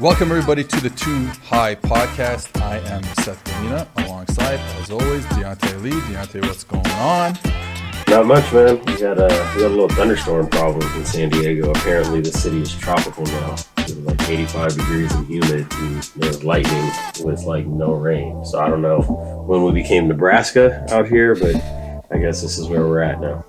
Welcome, everybody, to the Too High Podcast. I am Seth alongside, as always, Deontay Lee. Deontay, what's going on? Not much, man. We got a little thunderstorm problem in San Diego. Apparently, the city is tropical now. It's like 85 degrees and humid, and there's lightning with like no rain. So I don't know when we became Nebraska out here, but I guess this is where we're at now.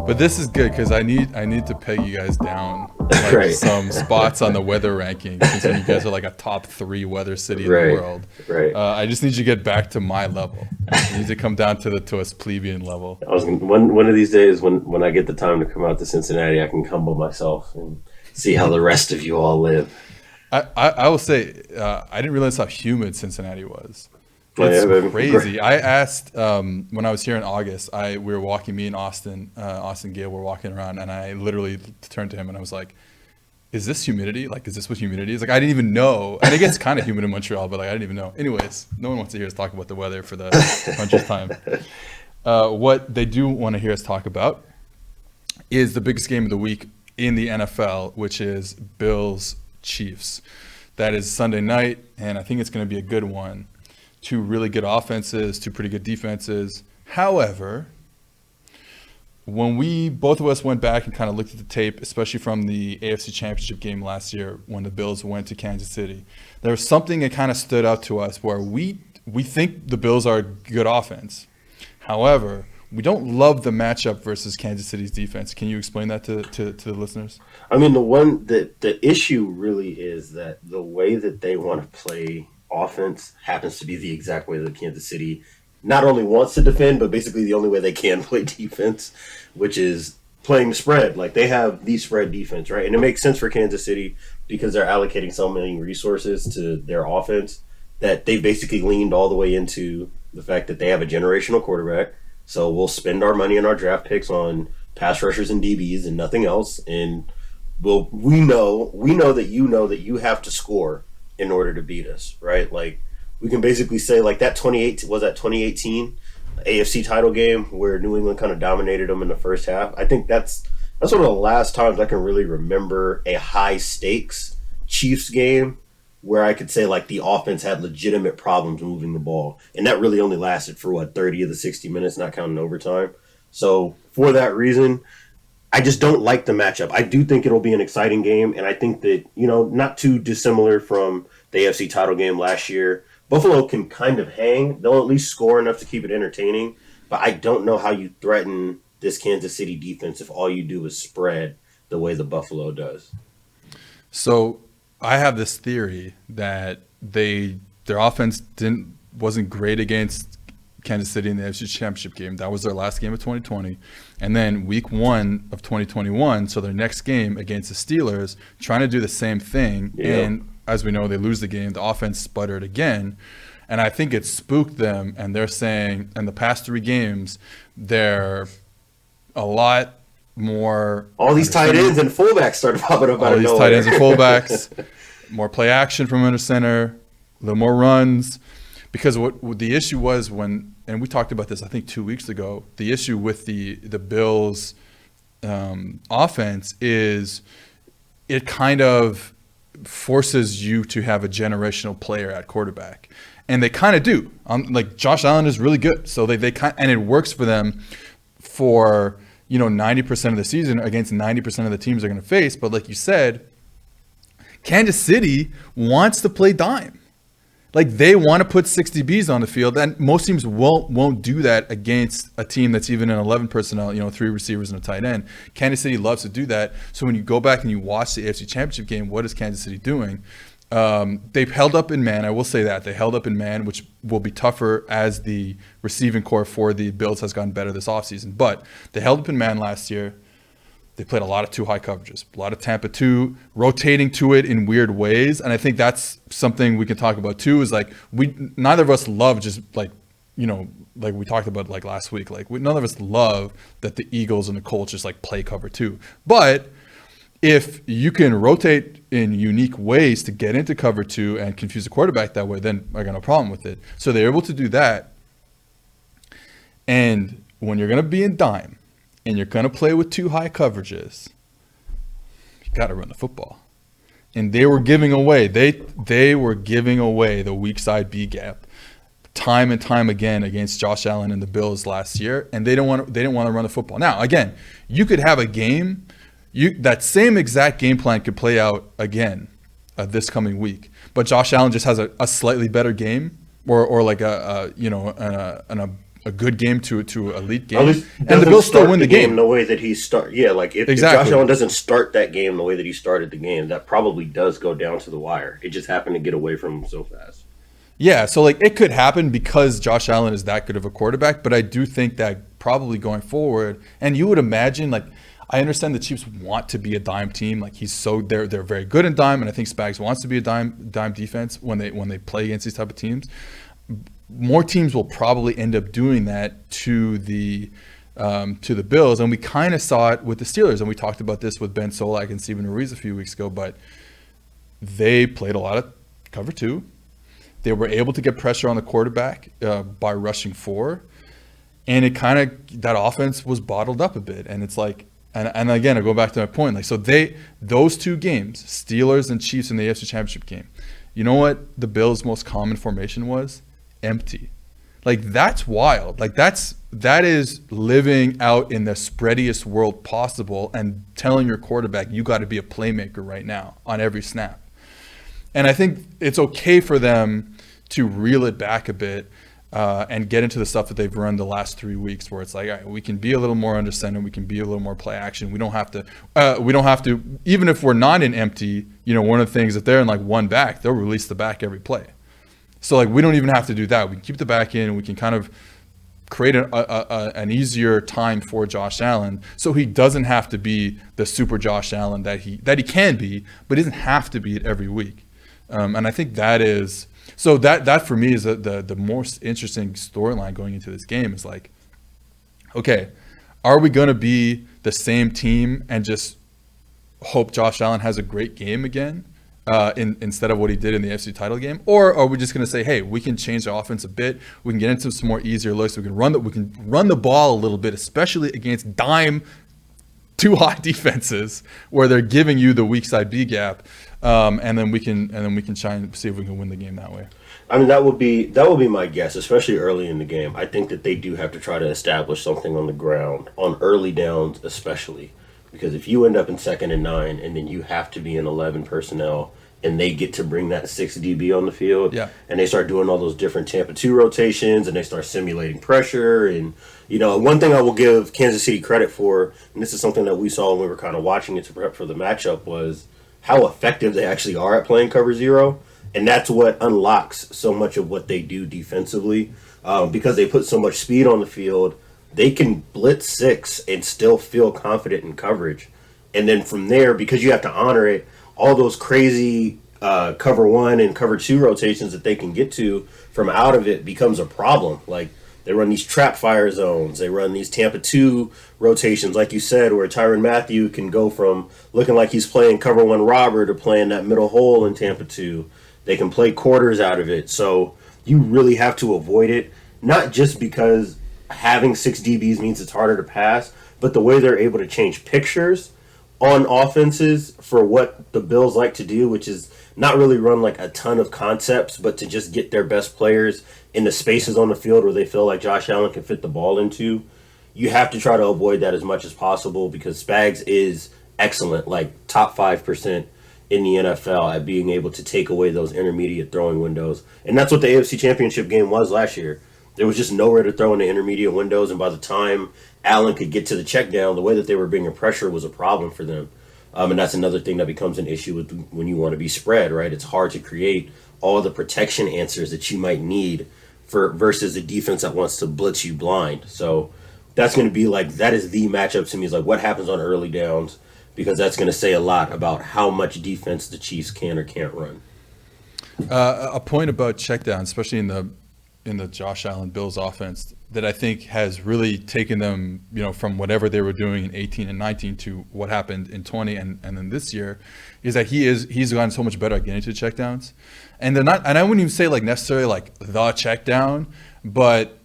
But this is good because I need to peg you guys down like Right. some spots on the weather rankings, considering you guys are like a top 3 weather city in Right. the world. Right. I just need you to get back to my level. You need to come down to a plebeian level. One of these days when I get the time to come out to Cincinnati, I can humble myself and see how the rest of you all live. I will say I didn't realize how humid Cincinnati was. Oh, It's yeah, crazy. I asked when I was here in August. We were walking. Me and Austin Gale were walking around, and I literally turned to him and I was like, "Is this humidity? Like, is this what humidity is?" Like, I didn't even know. And it gets kind of humid in Montreal, but like, I didn't even know. Anyways, no one wants to hear us talk about the weather for the 100th time. What they do want to hear us talk about is the biggest game of the week in the NFL, which is Bills Chiefs. That is Sunday night, and I think it's going to be a good one. 2 really good offenses, 2 pretty good defenses. However, when both of us went back and kind of looked at the tape, especially from the AFC Championship game last year when the Bills went to Kansas City, there was something that kind of stood out to us where we think the Bills are a good offense. However, we don't love the matchup versus Kansas City's defense. Can you explain that to the listeners? I mean, the issue really is that the way that they want to play offense happens to be the exact way that Kansas City not only wants to defend, but basically the only way they can play defense, which is playing the spread. Like, they have the spread defense, right? And it makes sense for Kansas City because they're allocating so many resources to their offense that they basically leaned all the way into the fact that they have a generational quarterback. So we'll spend our money in our draft picks on pass rushers and DBs and nothing else. And we know that you have to score in order to beat us, right? Like, we can basically say like that 2018 AFC title game where New England kind of dominated them in the first half. I think that's one of the last times I can really remember a high stakes Chiefs game where I could say like the offense had legitimate problems moving the ball, and that really only lasted for 30 of the 60 minutes, not counting overtime. So for that reason, I just don't like the matchup. I do think it'll be an exciting game, and I think that, not too dissimilar from the AFC title game last year, Buffalo can kind of hang. They'll at least score enough to keep it entertaining, but I don't know how you threaten this Kansas City defense if all you do is spread the way the Buffalo does. So I have this theory that their offense wasn't great against Kansas City in the AFC Championship game. That was their last game of 2020. And then week 1 of 2021, so their next game against the Steelers, trying to do the same thing. Yeah. And as we know, they lose the game. The offense sputtered again. And I think it spooked them. And they're saying in the past 3 games, they're a lot more. All these tight ends and fullbacks started popping up out All of these nowhere. tight ends and fullbacks, more play action from under center, a little more runs. Because what the issue was and we talked about this, I think 2 weeks ago, the issue with the Bills offense is it kind of forces you to have a generational player at quarterback. And they kind of do. Like, Josh Allen is really good. So they and it works for them for, 90% of the season against 90% of the teams they're going to face. But like you said, Kansas City wants to play dime. Like, they want to put 60 Bs on the field, and most teams won't do that against a team that's even an 11 personnel, 3 receivers and a tight end. Kansas City loves to do that. So when you go back and you watch the AFC Championship game, what is Kansas City doing? They've held up in man. I will say that. They held up in man, which will be tougher as the receiving core for the Bills has gotten better this offseason. But they held up in man last year. They played a lot of 2 high coverages, a lot of Tampa 2, rotating to it in weird ways. And I think that's something we can talk about too, is like neither of us love just like we talked about like last week. Like, none of us love that the Eagles and the Colts just like play cover 2. But if you can rotate in unique ways to get into cover 2 and confuse the quarterback that way, then I got no problem with it. So they're able to do that. And when you're going to be in dime, and you're going to play with 2 high coverages, you got to run the football. and they were giving away the weak side B gap time and time again against Josh Allen and the Bills last year, and they didn't want to run the football. Now, again, you could have a game, that same exact game plan could play out again this coming week, but Josh Allen just has a slightly better game, or like a good game to elite game, and the Bills still win the game the way that he like if Josh Allen doesn't start that game the way that he started the game, that probably does go down to the wire. It just happened to get away from him so fast. Yeah, so like it could happen because Josh Allen is that good of a quarterback, but I do think that probably going forward, and you would imagine, like, I understand the Chiefs want to be a dime team. Like they're very good in dime, and I think Spags wants to be a dime defense when they play against these type of teams. More teams will probably end up doing that to the Bills, and we kind of saw it with the Steelers, and we talked about this with Ben Solak and Steven Ruiz a few weeks ago. But they played a lot of cover two. They were able to get pressure on the quarterback by rushing 4, and it kind of, that offense was bottled up a bit. And it's like, and again, I go back to my point, like, so those 2 games, Steelers and Chiefs in the AFC Championship game, you know what the Bills' most common formation was? Empty. Like, that's wild. Like, that is living out in the spreadiest world possible and telling your quarterback, you got to be a playmaker right now on every snap. And I think it's okay for them to reel it back a bit and get into the stuff that they've run the last 3 weeks, where it's like, all right, we can be a little more under center, we can be a little more play action. We don't have to, even if we're not in empty, one of the things that they're in like one back, they'll release the back every play. So like, we don't even have to do that. We can keep the back in, and we can kind of create an easier time for Josh Allen, so he doesn't have to be the super Josh Allen that he can be, but he doesn't have to be it every week. And I think that is, so that for me is the most interesting storyline going into this game, is like, okay, are we going to be the same team and just hope Josh Allen has a great game again instead of what he did in the AFC title game? Or are we just going to say, hey, we can change the offense a bit, we can get into some more easier looks, we can run the ball a little bit, especially against dime too high defenses where they're giving you the weak side B gap, and then we can try and see if we can win the game that way. I mean, that would be my guess, especially early in the game. I think that they do have to try to establish something on the ground on early downs, especially because if you end up in 2nd and 9 and then you have to be in 11 personnel and they get to bring that 6 DB on the field, and they start doing all those different Tampa 2 rotations, and they start simulating pressure. And, one thing I will give Kansas City credit for, and this is something that we saw when we were kind of watching it to prep for the matchup, was how effective they actually are at playing cover 0. And that's what unlocks so much of what they do defensively, because they put so much speed on the field. They can blitz 6 and still feel confident in coverage. And then from there, because you have to honor it, all those crazy cover 1 and cover 2 rotations that they can get to from out of it becomes a problem. Like, they run these trap fire zones. They run these Tampa 2 rotations, like you said, where Tyrann Mathieu can go from looking like he's playing cover 1 robber to playing that middle hole in Tampa 2. They can play quarters out of it. So you really have to avoid it, not just because having 6 DBs means it's harder to pass, but the way they're able to change pictures on offenses for what the Bills like to do, which is not really run like a ton of concepts, but to just get their best players in the spaces on the field where they feel like Josh Allen can fit the ball into. You have to try to avoid that as much as possible, because Spags is excellent, like top 5% in the NFL at being able to take away those intermediate throwing windows. And that's what the AFC Championship game was last year. There was just nowhere to throw in the intermediate windows, and by the time Allen could get to the check down, the way that they were bringing pressure was a problem for them. And that's another thing that becomes an issue with when you want to be spread, right? It's hard to create all the protection answers that you might need for versus a defense that wants to blitz you blind. So that's going to be like, that is the matchup to me, is like what happens on early downs, because that's going to say a lot about how much defense the Chiefs can or can't run. A point about checkdown, especially in the Josh Allen Bills offense, that I think has really taken them, from whatever they were doing in 18 and 19 to what happened in 20 and then this year, is that he's gotten so much better at getting to checkdowns. And they're not, and I wouldn't even say like necessarily like the checkdown, but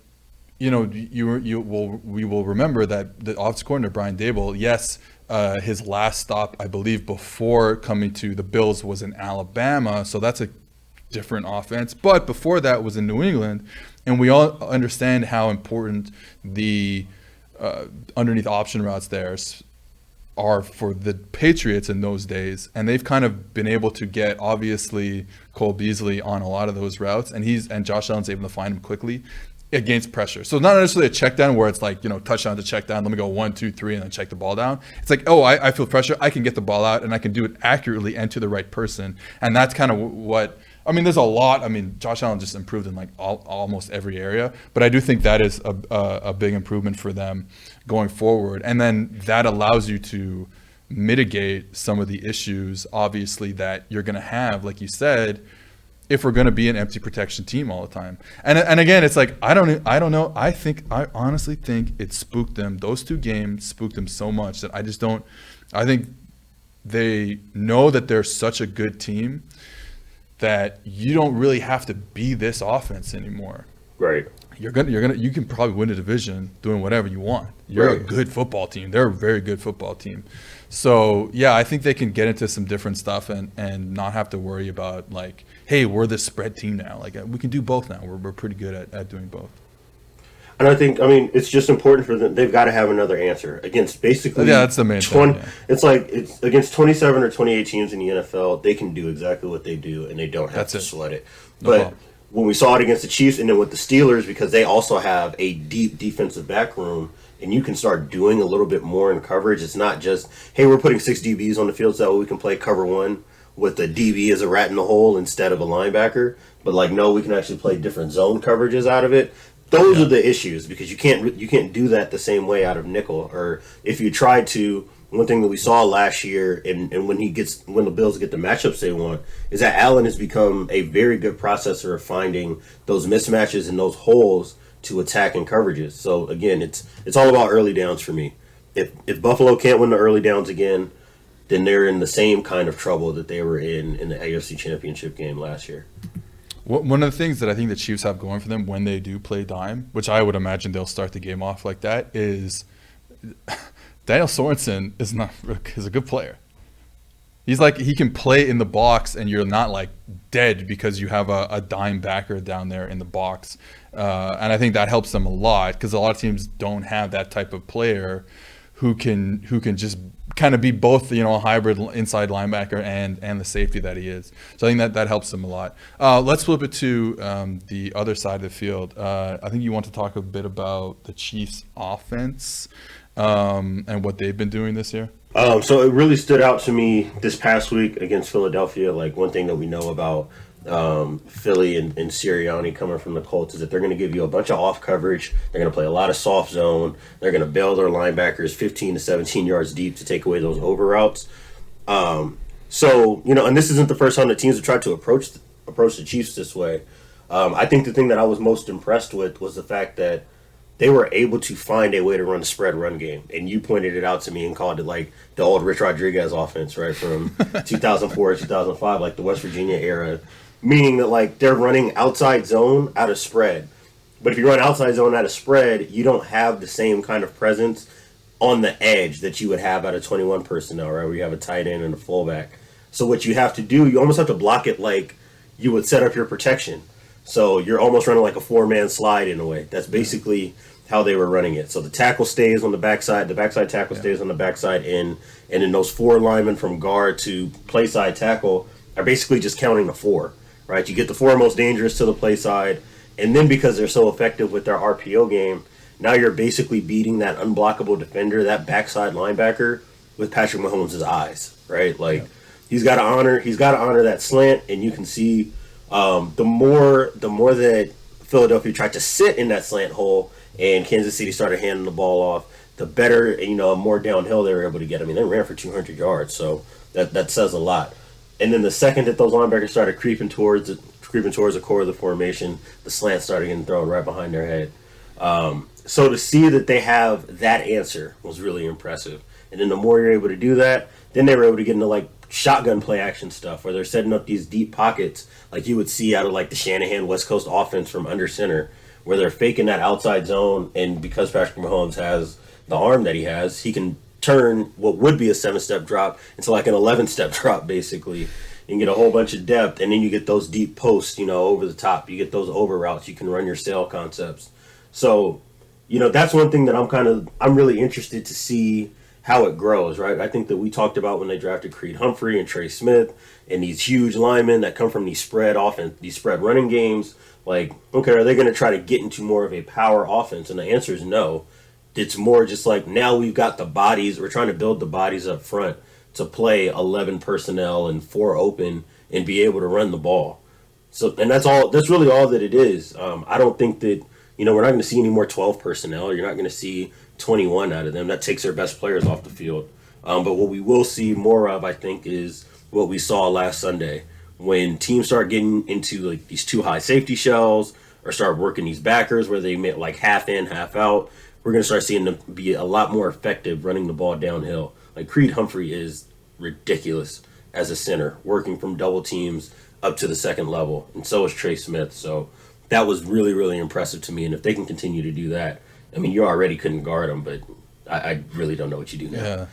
we will remember that the offensive coordinator Brian Daboll, yes, his last stop, I believe, before coming to the Bills was in Alabama. So that's a different offense. But before that was in New England. And we all understand how important the underneath option routes there are for the Patriots in those days. And they've kind of been able to get, obviously, Cole Beasley on a lot of those routes. And Josh Allen's able to find him quickly against pressure. So not necessarily a check down where it's like, touchdown to check down. Let me go 1, 2, 3, and then check the ball down. It's like, I feel pressure. I can get the ball out and I can do it accurately and to the right person. And that's kind of what, there's a lot. Josh Allen just improved in like almost every area, but I do think that is a big improvement for them going forward. And then that allows you to mitigate some of the issues, obviously, that you're going to have, like you said, if we're going to be an empty protection team all the time. And again, it's like, I don't know. I honestly think it spooked them. Those 2 games spooked them so much that I think they know that they're such a good team that you don't really have to be this offense anymore. Right. You can probably win a division doing whatever you want. You're a good football team. They're a very good football team. So yeah, I think they can get into some different stuff and not have to worry about like, hey, we're the spread team now. Like we can do both now. We're pretty good at doing both. And I think, it's just important for them. They've got to have another answer against basically. Yeah, that's the main thing. Yeah. It's like it's against 27 or 28 teams in the NFL. They can do exactly what they do, and they don't have to sweat it. No but problem. When we saw it against the Chiefs and then with the Steelers, because they also have a deep defensive back room, and you can start doing a little bit more in coverage. It's not just, hey, we're putting 6 DBs on the field so that we can play cover 1 with the DB as a rat in the hole instead of a linebacker. But like, no, we can actually play different zone coverages out of it. Those are the issues, because you can't do that the same way out of nickel. Or if you try to, one thing that we saw last year, and when the Bills get the matchups they want, is that Allen has become a very good processor of finding those mismatches and those holes to attack in coverages. So again, it's all about early downs for me. If Buffalo can't win the early downs again, then they're in the same kind of trouble that they were in the AFC Championship game last year. One of the things that I think the Chiefs have going for them when they do play dime, which I would imagine they'll start the game off like that, is Daniel Sorensen is a good player. He's like, he can play in the box and you're not like dead because you have a dime backer down there in the box. And I think that helps them a lot, because a lot of teams don't have that type of player who can just kind of be both, a hybrid inside linebacker and the safety that he is. So I think that helps them a lot. Let's flip it to the other side of the field. I think you want to talk a bit about the Chiefs' offense and what they've been doing this year. So it really stood out to me this past week against Philadelphia. Like, one thing that we know about Philly and Sirianni coming from the Colts is that they're going to give you a bunch of off coverage. They're going to play a lot of soft zone. They're going to bail their linebackers 15 to 17 yards deep to take away those over routes. So, and this isn't the first time that teams have tried to approach the Chiefs this way. I think the thing that I was most impressed with was the fact that they were able to find a way to run a spread run game. And you pointed it out to me and called it like the old Rich Rodriguez offense, right, from 2004 to 2005, like the West Virginia era. Meaning that, like, they're running outside zone out of spread. But if you run outside zone out of spread, you don't have the same kind of presence on the edge that you would have out of 21 personnel, right, where you have a tight end and a fullback. So what you have to do, you almost have to block it like you would set up your protection. So you're almost running like a 4-man slide in a way. That's basically how they were running it. So the tackle stays on the backside, tackle stays on the backside end, and then those 4 linemen from guard to play side tackle are basically just counting the 4. Right, you get the 4 most dangerous to the play side, and then because they're so effective with their RPO game, now you're basically beating that unblockable defender, that backside linebacker, with Patrick Mahomes' eyes. Right, like he's got to honor that slant, and you can see the more that Philadelphia tried to sit in that slant hole, and Kansas City started handing the ball off, the better, more downhill they were able to get. They ran for 200 yards, so that says a lot. And then the second that those linebackers started creeping towards the core of the formation, the slant started getting thrown right behind their head. So to see that they have that answer was really impressive. And then the more you're able to do that, then they were able to get into like shotgun play action stuff where they're setting up these deep pockets like you would see out of like the Shanahan West Coast offense from under center, where they're faking that outside zone. And because Patrick Mahomes has the arm that he has, he can turn what would be a 7-step drop into like an 11-step drop, basically. You can get a whole bunch of depth, and then you get those deep posts, over the top. You get those over routes. You can run your sail concepts. So, that's one thing that I'm really interested to see how it grows, right? I think that we talked about when they drafted Creed Humphrey and Trey Smith and these huge linemen that come from these spread running games. Like, okay, are they going to try to get into more of a power offense? And the answer is no. It's more just like, now we've got the bodies. We're trying to build the bodies up front to play 11 personnel and 4 open and be able to run the ball. So, and that's really all that it is. I don't think that, we're not going to see any more 12 personnel. You're not going to see 21 out of them. That takes their best players off the field. But what we will see more of, I think, is what we saw last Sunday when teams start getting into like these too high safety shells or start working these backers where they make like half in, half out. We're going to start seeing them be a lot more effective running the ball downhill. Like Creed Humphrey is ridiculous as a center, working from double teams up to the second level. And so is Trey Smith. So that was really, really impressive to me. And if they can continue to do that, I mean, you already couldn't guard them, but I really don't know what you do now. Yeah.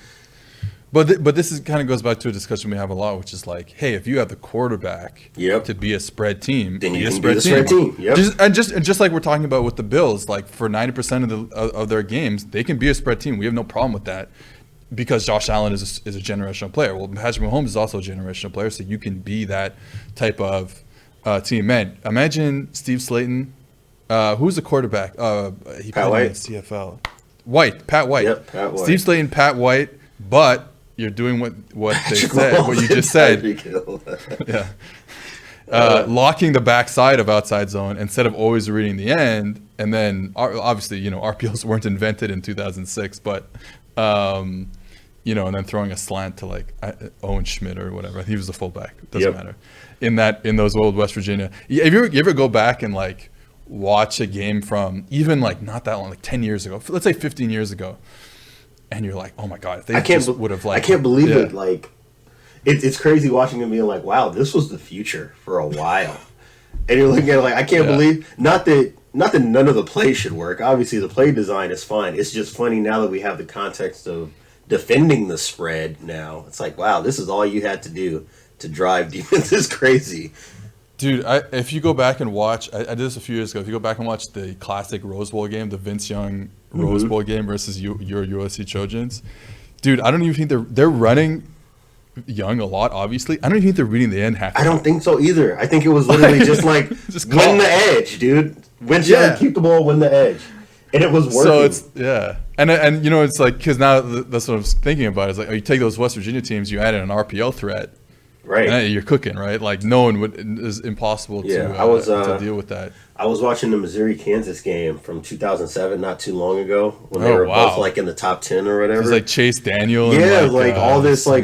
But this is kind of goes back to a discussion we have a lot, which is like, hey, if you have the quarterback to be a spread team, then be you a can be the spread team. Yep. Just like we're talking about with the Bills, like for 90% of their games, they can be a spread team. We have no problem with that because Josh Allen is a generational player. Well, Patrick Mahomes is also a generational player, so you can be that type of team. Man, imagine Steve Slayton. Who's the quarterback? He Pat White. CFL. Pat White. Yep, Pat White. Steve Slayton, Pat White, but you're doing what they said, what you just said. Yeah. Locking the backside of outside zone instead of always reading the end. And then obviously, RPOs weren't invented in 2006, but and then throwing a slant to like Owen Schmidt or whatever. He was the fullback. Doesn't matter. In those old West Virginia. If you ever go back and like watch a game from even like not that long, like 10 years ago, let's say 15 years ago, and you're like, oh my God, if they would have like. I can't believe it. Like, it's crazy watching them being like, wow, this was the future for a while. And you're looking at it like, I can't believe, not that none of the play should work. Obviously, the play design is fine. It's just funny now that we have the context of defending the spread now. It's like, wow, this is all you had to do to drive defense. Is crazy. Dude, if you go back and watch, I did this a few years ago. If you go back and watch the classic Rose Bowl game, the Vince Young Rose Bowl game versus your USC Trojans, dude, I don't even think they're running Young a lot. Obviously, I don't even think they're reading the end half. I don't think so either. I think it was literally just like win the edge, dude. Young, keep the ball, win the edge, and it was working. So it's and it's like because now that's what I was thinking about. Is like you take those West Virginia teams, you add in an RPO threat. Right, and you're cooking, right? Like no one is impossible to deal with that. I was watching the Missouri-Kansas game from 2007, not too long ago, when they were both like in the top 10 or whatever. It was like Chase Daniel. Yeah, and like all this like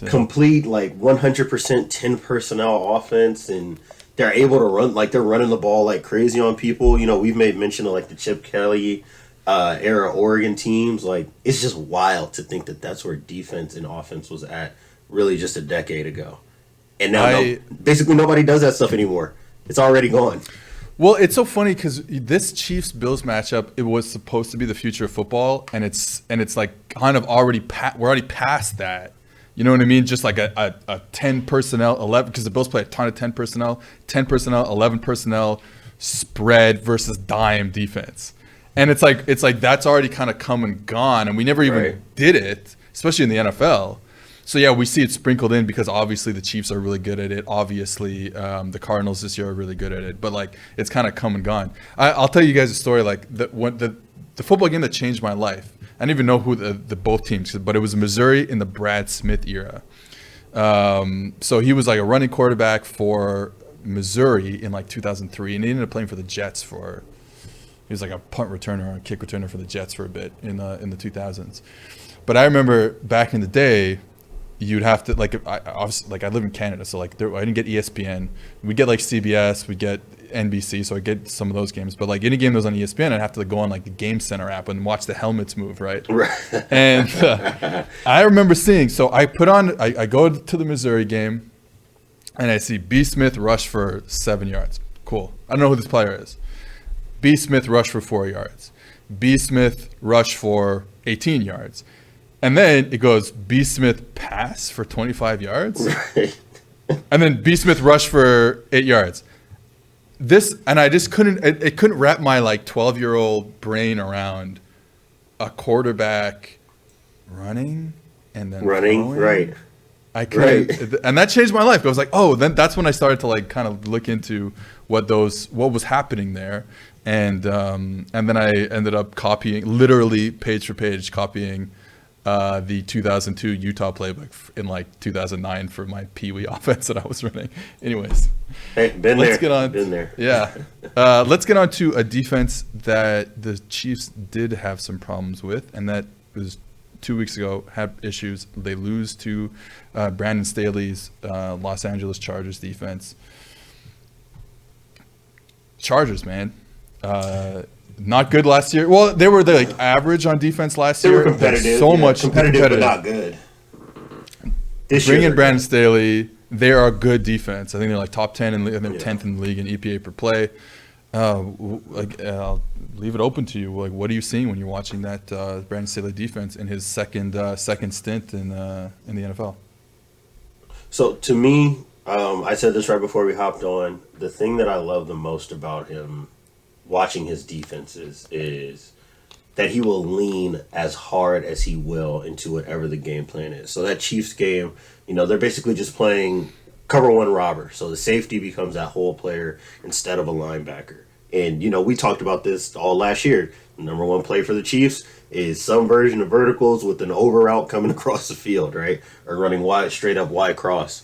complete like 100% 10 personnel offense, and they're able to run like they're running the ball like crazy on people. We've made mention of like the Chip Kelly era Oregon teams. Like it's just wild to think that that's where defense and offense was at really just a decade ago. And now basically nobody does that stuff anymore. It's already gone. Well, it's so funny because this Chiefs-Bills matchup, it was supposed to be the future of football, and it's like kind of we're already past that. You know what I mean? Just like a 10 personnel, 11, because the Bills play a ton of 10 personnel, 11 personnel, spread versus dime defense. And it's like that's already kind of come and gone, and we never even did it, especially in the NFL. So, yeah, we see it sprinkled in because obviously the Chiefs are really good at it. Obviously, the Cardinals this year are really good at it. But, like, it's kind of come and gone. I'll tell you guys a story. Like, the football game that changed my life, I didn't even know who the both teams, but it was Missouri in the Brad Smith era. So he was, like, a running quarterback for Missouri in, like, 2003. And he ended up playing for the Jets he was, like, a punt returner or a kick returner for the Jets for a bit in the 2000s. But I remember back in the day, you'd have to I live in Canada, so like I didn't get ESPN. We get like CBS, we get NBC, so I get some of those games. But like any game that was on ESPN, I'd have to go on like the Game Center app and watch the helmets move, right? And I remember seeing. So I I go to the Missouri game, and I see B. Smith rush for 7 yards. Cool. I don't know who this player is. B. Smith rush for 4 yards. B. Smith rush for 18 yards. And then it goes B. Smith pass for 25 yards. Right. And then B. Smith rush for 8 yards. And I just couldn't, it couldn't wrap my like 12-year-old brain around a quarterback running and then throwing. Right. I couldn't, and that changed my life. I was like, oh, then that's when I started to like kind of look into what was happening there. And then I ended up literally page for page copying the 2002 Utah playbook in like 2009 for my Pee Wee offense that I was running. Anyways, hey, been there. Yeah, let's get on to a defense that the Chiefs did have some problems with, and that was 2 weeks ago. Had issues. They lose to Brandon Staley's Los Angeles Chargers defense. Chargers, man. Not good last year. Well, they were like average on defense last year. They were competitive. So much competitive, but not good. Bring in Brandon Staley. They are a good defense. I think they're like top 10 and they're 10th in the league in EPA per play. I'll leave it open to you. Like, what are you seeing when you're watching that Brandon Staley defense in his second stint in the NFL? So to me, I said this right before we hopped on. The thing that I love the most about him, watching his defenses, is that he will lean as hard as he will into whatever the game plan is. So that Chiefs game, they're basically just playing cover one robber. So the safety becomes that whole player instead of a linebacker. And, we talked about this all last year. The number one play for the Chiefs is some version of verticals with an over route coming across the field, right? Or running wide, straight up wide cross.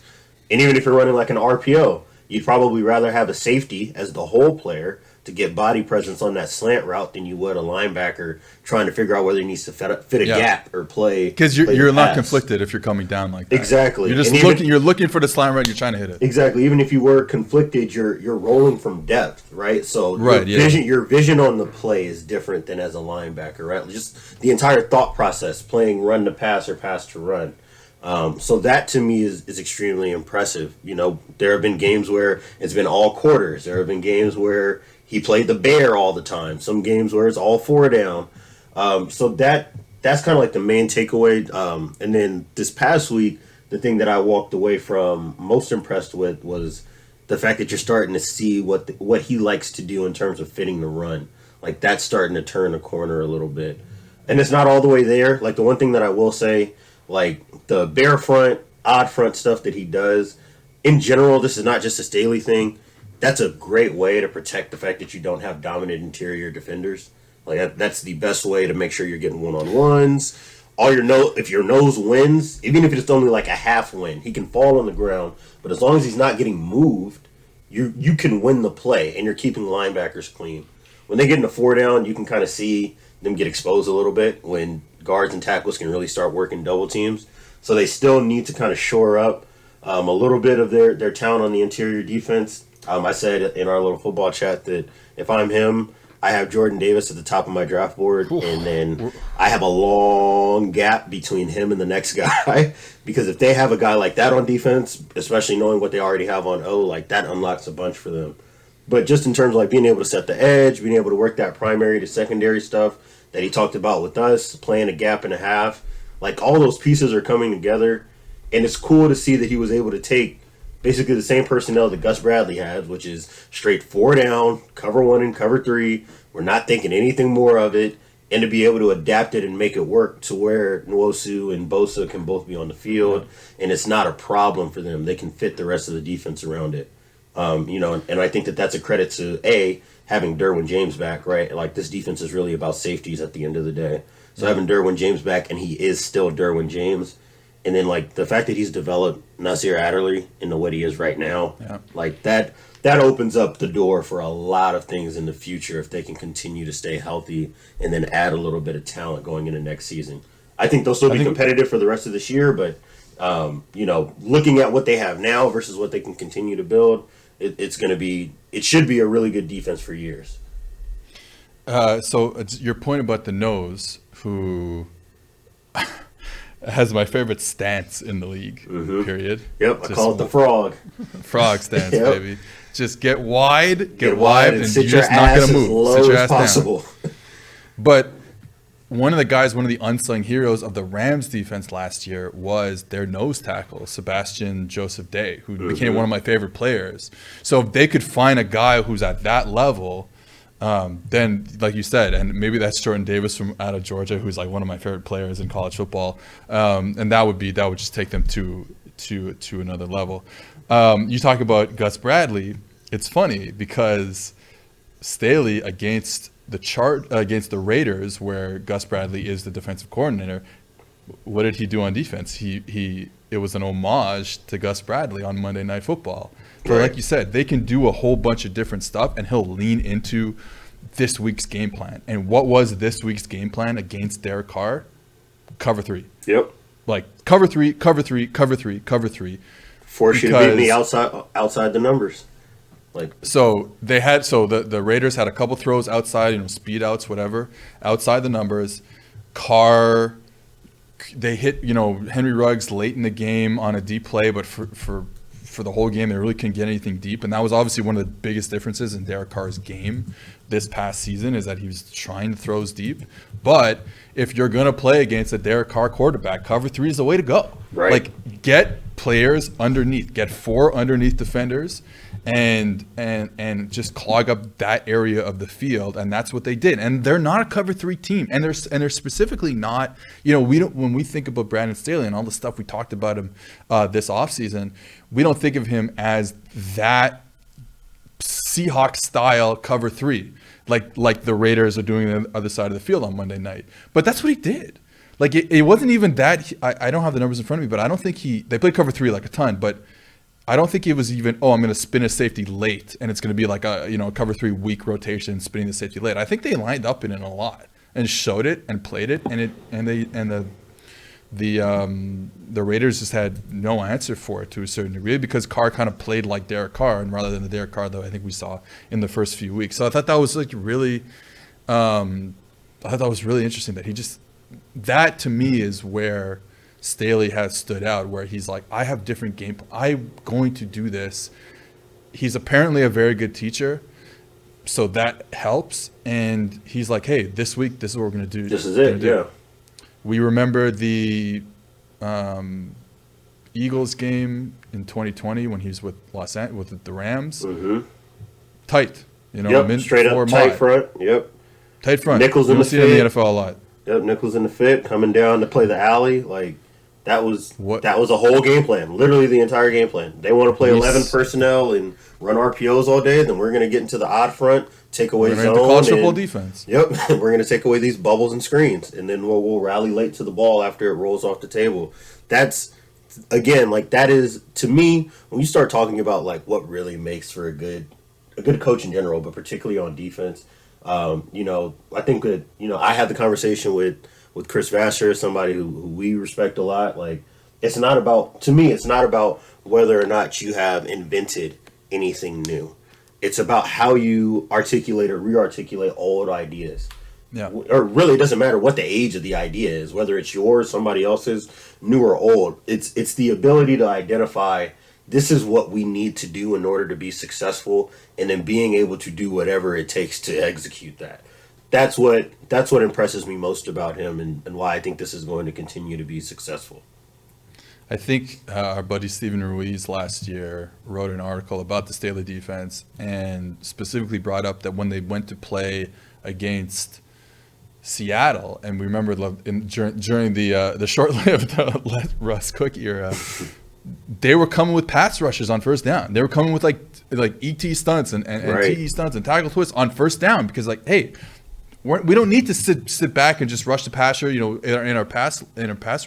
And even if you're running like an RPO, you'd probably rather have a safety as the whole player to get body presence on that slant route than you would a linebacker trying to figure out whether he needs to fit a gap or play. Because you're not conflicted if you're coming down like that. Exactly. You're just you're looking for the slant route, you're trying to hit it. Exactly. Even if you were conflicted, you're rolling from depth, right? So your vision on the play is different than as a linebacker, right? Just the entire thought process, playing run to pass or pass to run. So that to me is extremely impressive. There have been games where it's been all quarters. There have been games where he played the bear all the time. Some games where it's all four down. So that's kind of like the main takeaway. And then this past week, the thing that I walked away from most impressed with was the fact that you're starting to see what he likes to do in terms of fitting the run. Like, that's starting to turn the corner a little bit. And it's not all the way there. Like, the one thing that I will say, like the bear front, odd front stuff that he does, in general, this is not just a Staley thing. That's a great way to protect the fact that you don't have dominant interior defenders. Like, that's the best way to make sure you're getting one-on-ones. If your nose wins, even if it's only like a half win, he can fall on the ground. But as long as he's not getting moved, you can win the play, and you're keeping linebackers clean. When they get into four down, you can kind of see them get exposed a little bit when guards and tackles can really start working double teams. So they still need to kind of shore up a little bit of their talent on the interior defense. I said in our little football chat that if I'm him, I have Jordan Davis at the top of my draft board, and then I have a long gap between him and the next guy. Because if they have a guy like that on defense, especially knowing what they already have on O, like, that unlocks a bunch for them. But just in terms of like being able to set the edge, being able to work that primary to secondary stuff that he talked about with us, playing a gap and a half, like, all those pieces are coming together. And it's cool to see that he was able to take basically the same personnel that Gus Bradley has, which is straight four down, cover one and cover three. We're not thinking anything more of it, and to be able to adapt it and make it work to where Nwosu and Bosa can both be on the field, and it's not a problem for them. They can fit the rest of the defense around it. And I think that that's a credit to having Derwin James back, right? Like, this defense is really about safeties at the end of the day. So having Derwin James back, and he is still Derwin James, and then like the fact that he's developed Nasir Adderley into what he is right now, like that opens up the door for a lot of things in the future if they can continue to stay healthy and then add a little bit of talent going into next season. I think they'll still be competitive for the rest of this year, but looking at what they have now versus what they can continue to build, it should be a really good defense for years. So it's your point about the nose, who has my favorite stance in the league, period. Yep, I call it the frog. Frog stance, baby. Just get wide, and you're just not going to move. Sit your ass down. But one of the unsung heroes of the Rams defense last year was their nose tackle, Sebastian Joseph Day, who became one of my favorite players. So if they could find a guy who's at that level, then, like you said, and maybe that's Jordan Davis from out of Georgia, who's like one of my favorite players in college football, and that would just take them to another level. You talk about Gus Bradley. It's funny because Staley against the Raiders, where Gus Bradley is the defensive coordinator, what did he do on defense? It was an homage to Gus Bradley on Monday Night Football. So like you said, they can do a whole bunch of different stuff, and he'll lean into this week's game plan. And what was this week's game plan against Derek Carr? Cover 3. Yep. Like cover 3, cover 3, cover 3, cover 3. Force you to beat me outside the numbers. So the Raiders had a couple throws outside, speed outs, whatever, outside the numbers. Carr, they hit, Henry Ruggs late in the game on a deep play, but for the whole game, they really couldn't get anything deep. And that was obviously one of the biggest differences in Derek Carr's game this past season, is that he was trying to throws deep. But if you're going to play against a Derek Carr quarterback, cover 3 is the way to go. Right. Like, get players underneath, get 4 underneath defenders, and just clog up that area of the field, and that's what they did. And they're not a cover 3 team, and they're specifically not. When we think about Brandon Staley and all the stuff we talked about him this offseason, we don't think of him as that Seahawks style cover 3, like the Raiders are doing on the other side of the field on Monday night. But that's what he did. Like it wasn't even that. I don't have the numbers in front of me, but I don't think they played cover 3 like a ton, but I don't think it was even, I'm going to spin a safety late, and it's going to be like a cover 3 weak rotation, spinning the safety late. I think they lined up in it a lot and showed it and played it, and the Raiders just had no answer for it to a certain degree, because Carr kind of played like Derek Carr, and rather than the Derek Carr that I think we saw in the first few weeks. So I thought that was really interesting that he just, that to me is where Staley has stood out, where he's like, I have different game. I'm going to do this. He's apparently a very good teacher, so that helps. And he's like, hey, this week, this is what we're going to do. This is it, yeah. We remember the Eagles game in 2020 when he was with with the Rams. Mm-hmm. Tight, straight up tight front. Yep. Tight front. Nichols in the fit. In the NFL a lot. Yep, Nichols in the fit, coming down to play the alley. Like, that was a whole game plan. Literally the entire game plan. They want to play 11 personnel and run RPOs all day, then we're going to get into the odd front, take away zone. College football defense. Yep, we're going to take away these bubbles and screens, and then we'll rally late to the ball after it rolls off the table. That's, again, like, that is, to me, when you start talking about, like, what really makes for a good coach in general, but particularly on defense, I think that, I had the conversation with Chris Vassar, somebody who we respect a lot. Like, it's not about whether or not you have invented anything new. It's about how you articulate or re-articulate old ideas. Yeah. Or really, it doesn't matter what the age of the idea is, whether it's yours, somebody else's, new or old. It's the ability to identify, this is what we need to do in order to be successful, and then being able to do whatever it takes to execute that. That's what impresses me most about him, and why I think this is going to continue to be successful. I think our buddy Stephen Ruiz last year wrote an article about the Staley defense, and specifically brought up that when they went to play against Seattle, and we remember during the short-lived Russ Cook era, they were coming with pass rushes on first down. They were coming with like ET stunts and right. TE stunts and tackle twists on first down, because hey, we don't need to sit back and just rush the passer, in our pass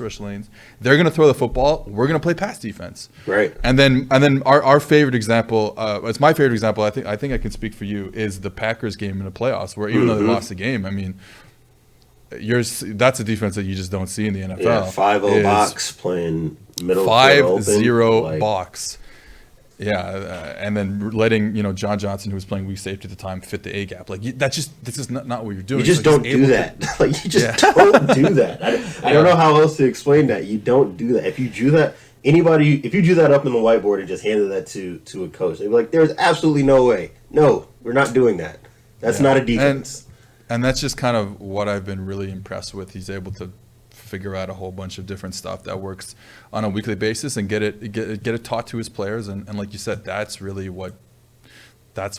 rush lanes. They're going to throw the football. We're going to play pass defense. Right. And then our favorite example, it's my favorite example. I think I can speak for you, is the Packers game in the playoffs, where even though they lost the game, I mean, that's a defense that you just don't see in the NFL. Yeah, 5-0 box playing middle 5-0 box. Yeah, and then letting John Johnson, who was playing weak safety at the time, fit the A gap. Like this is not what you're doing. You just don't do that. Like, you just don't do that. I don't know how else to explain that. You don't do that. If you do that, if you drew that up on the whiteboard and just handed that to a coach, they'd be like, "There's absolutely no way. No, we're not doing that. That's not a defense." And that's just kind of what I've been really impressed with. He's able to figure out a whole bunch of different stuff that works on a weekly basis and get it taught to his players. And like you said, that's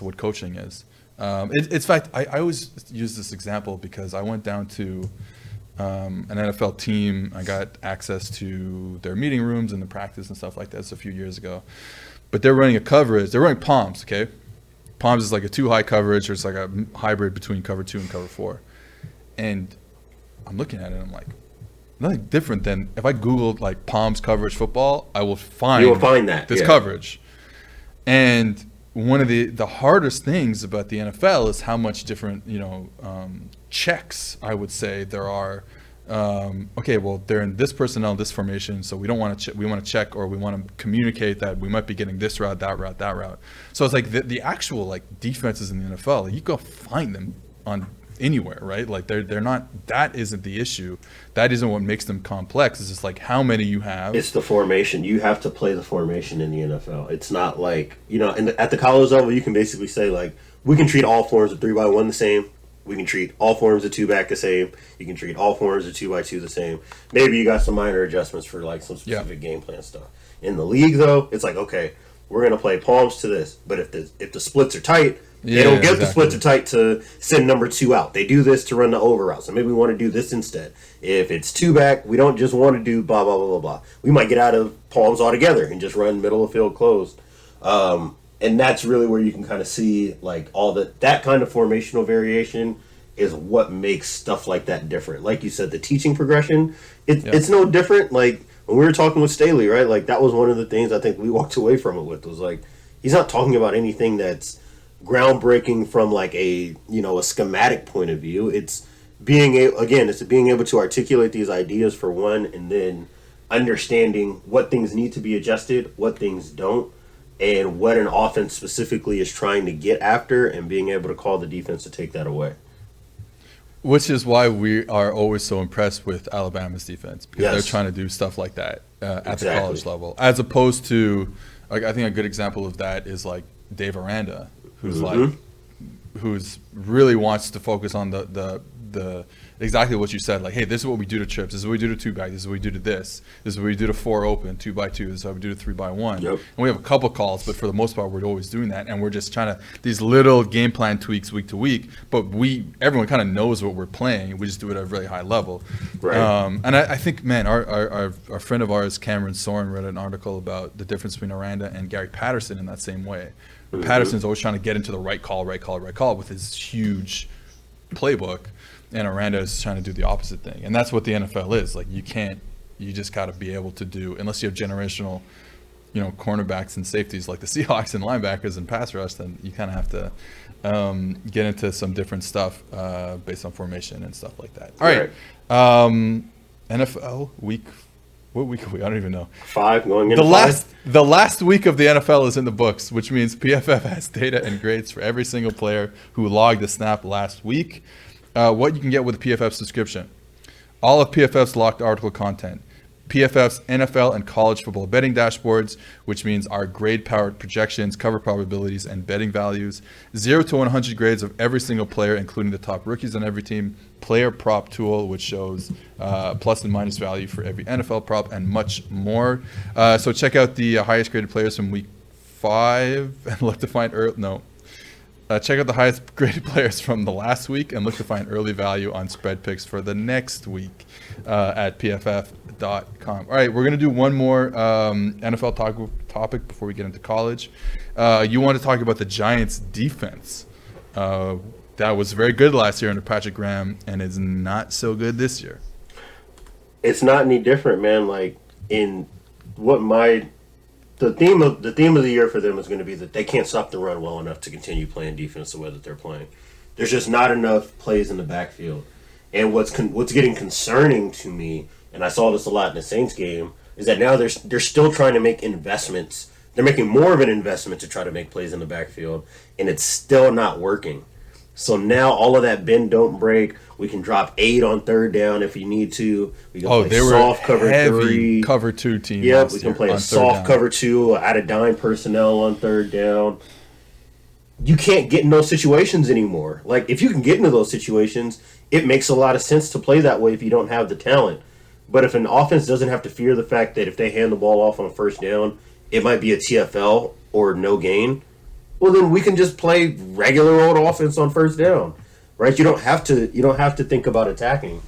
what coaching is. In fact, I always use this example because I went down to an NFL team. I got access to their meeting rooms and the practice and stuff like that. It's a few years ago. But they're running a coverage. They're running Palms, okay? Palms is like a 2-high coverage, or it's like a hybrid between cover 2 and cover 4. And I'm looking at it and I'm like, nothing different than if I Googled like Palms coverage football, I will find, this coverage. And one of the hardest things about the NFL is how much different, checks, I would say, there are. Okay, well, they're in this personnel, this formation, so we don't want to we want to check, or we want to communicate that we might be getting this route, that route, that route. So it's like the actual like defenses in the NFL, like, you go find them on anywhere, right? Like they're not, that isn't the issue. That isn't what makes them complex. It's just like how many you have. It's the formation. You have to play the formation in the NFL. It's not like, at the college level, you can basically say like, we can treat all forms of 3x1 the same. We can treat all forms of 2-back the same. You can treat all forms of 2x2 the same. Maybe you got some minor adjustments for like some specific game plan stuff. In the league, though, it's like, okay, we're gonna play palms to this, but if the splits are tight, they don't get the splits are tight to send number 2 out. They do this to run the over route. So maybe we want to do this instead. If it's 2-back, we don't just want to do blah blah blah blah blah. We might get out of palms altogether and just run middle of field closed. And that's really where you can kind of see like all that kind of formational variation is what makes stuff like that different. Like you said, the teaching progression, it's no different. Like when we were talking with Staley, right? Like that was one of the things I think we walked away from it with, was like, he's not talking about anything that's groundbreaking from like a schematic point of view. It's being able to articulate these ideas for one, and then understanding what things need to be adjusted, what things don't, and what an offense specifically is trying to get after, and being able to call the defense to take that away. Which is why we are always so impressed with Alabama's defense, because they're trying to do stuff like that at the college level, as opposed to, like, I think a good example of that is like Dave Aranda, who's who's really wants to focus on the exactly what you said, like, hey, this is what we do to trips, this is what we do to 2-back, this is what we do to this is what we do to 4 open, 2x2, this is how we do to 3x1. And we have a couple calls, but for the most part we're always doing that, and we're just trying to, these little game plan tweaks week to week, but everyone kind of knows what we're playing, we just do it at a really high level. And I think, man, our friend of ours, Cameron Soren, read an article about the difference between Aranda and Gary Patterson in that same way. Patterson's always trying to get into the right call with his huge playbook, and Aranda is trying to do the opposite thing. And that's what the NFL is. Like, you just got to be able to do, unless you have generational, cornerbacks and safeties like the Seahawks and linebackers and pass rush, then you kind of have to get into some different stuff based on formation and stuff like that. All right. NFL week. What week are we? I don't even know. 5 going into 5. The last week of the NFL is in the books, which means PFF has data and grades for every single player who logged a snap last week. What you can get with a PFF subscription: all of PFF's locked article content, PFF's NFL and college football betting dashboards, which means our grade-powered projections, cover probabilities, and betting values, 0 to 100 grades of every single player, including the top rookies on every team, player prop tool, which shows plus and minus value for every NFL prop, and much more. So check out the highest graded players from week 5 and look to find check out the highest graded players from the last week and look to find early value on spread picks for the next week at pff.com. All right, we're going to do one more NFL topic before we get into college. You want to talk about the Giants' defense. That was very good last year under Patrick Graham and is not so good this year. It's not any different, man. Like, in what the theme of the year for them is going to be that they can't stop the run well enough to continue playing defense the way that they're playing. There's just not enough plays in the backfield. And what's getting concerning to me, and I saw this a lot in the Saints game, is that now they're still trying to make investments. They're making more of an investment to try to make plays in the backfield, and it's still not working. So now all of that bend, don't break. We can drop 8 on 3rd down if you need to. We can play soft cover 3. Cover 2 team. Yep, we can play a soft cover 2 out of dime personnel on 3rd down. you can't get in those situations anymore. Like, if you can get into those situations, it makes a lot of sense to play that way if you don't have the talent. But if an offense doesn't have to fear the fact that if they hand the ball off on a first down, it might be a TFL or no gain, well, then we can just play regular old offense on first down, right? You don't have to think about attacking.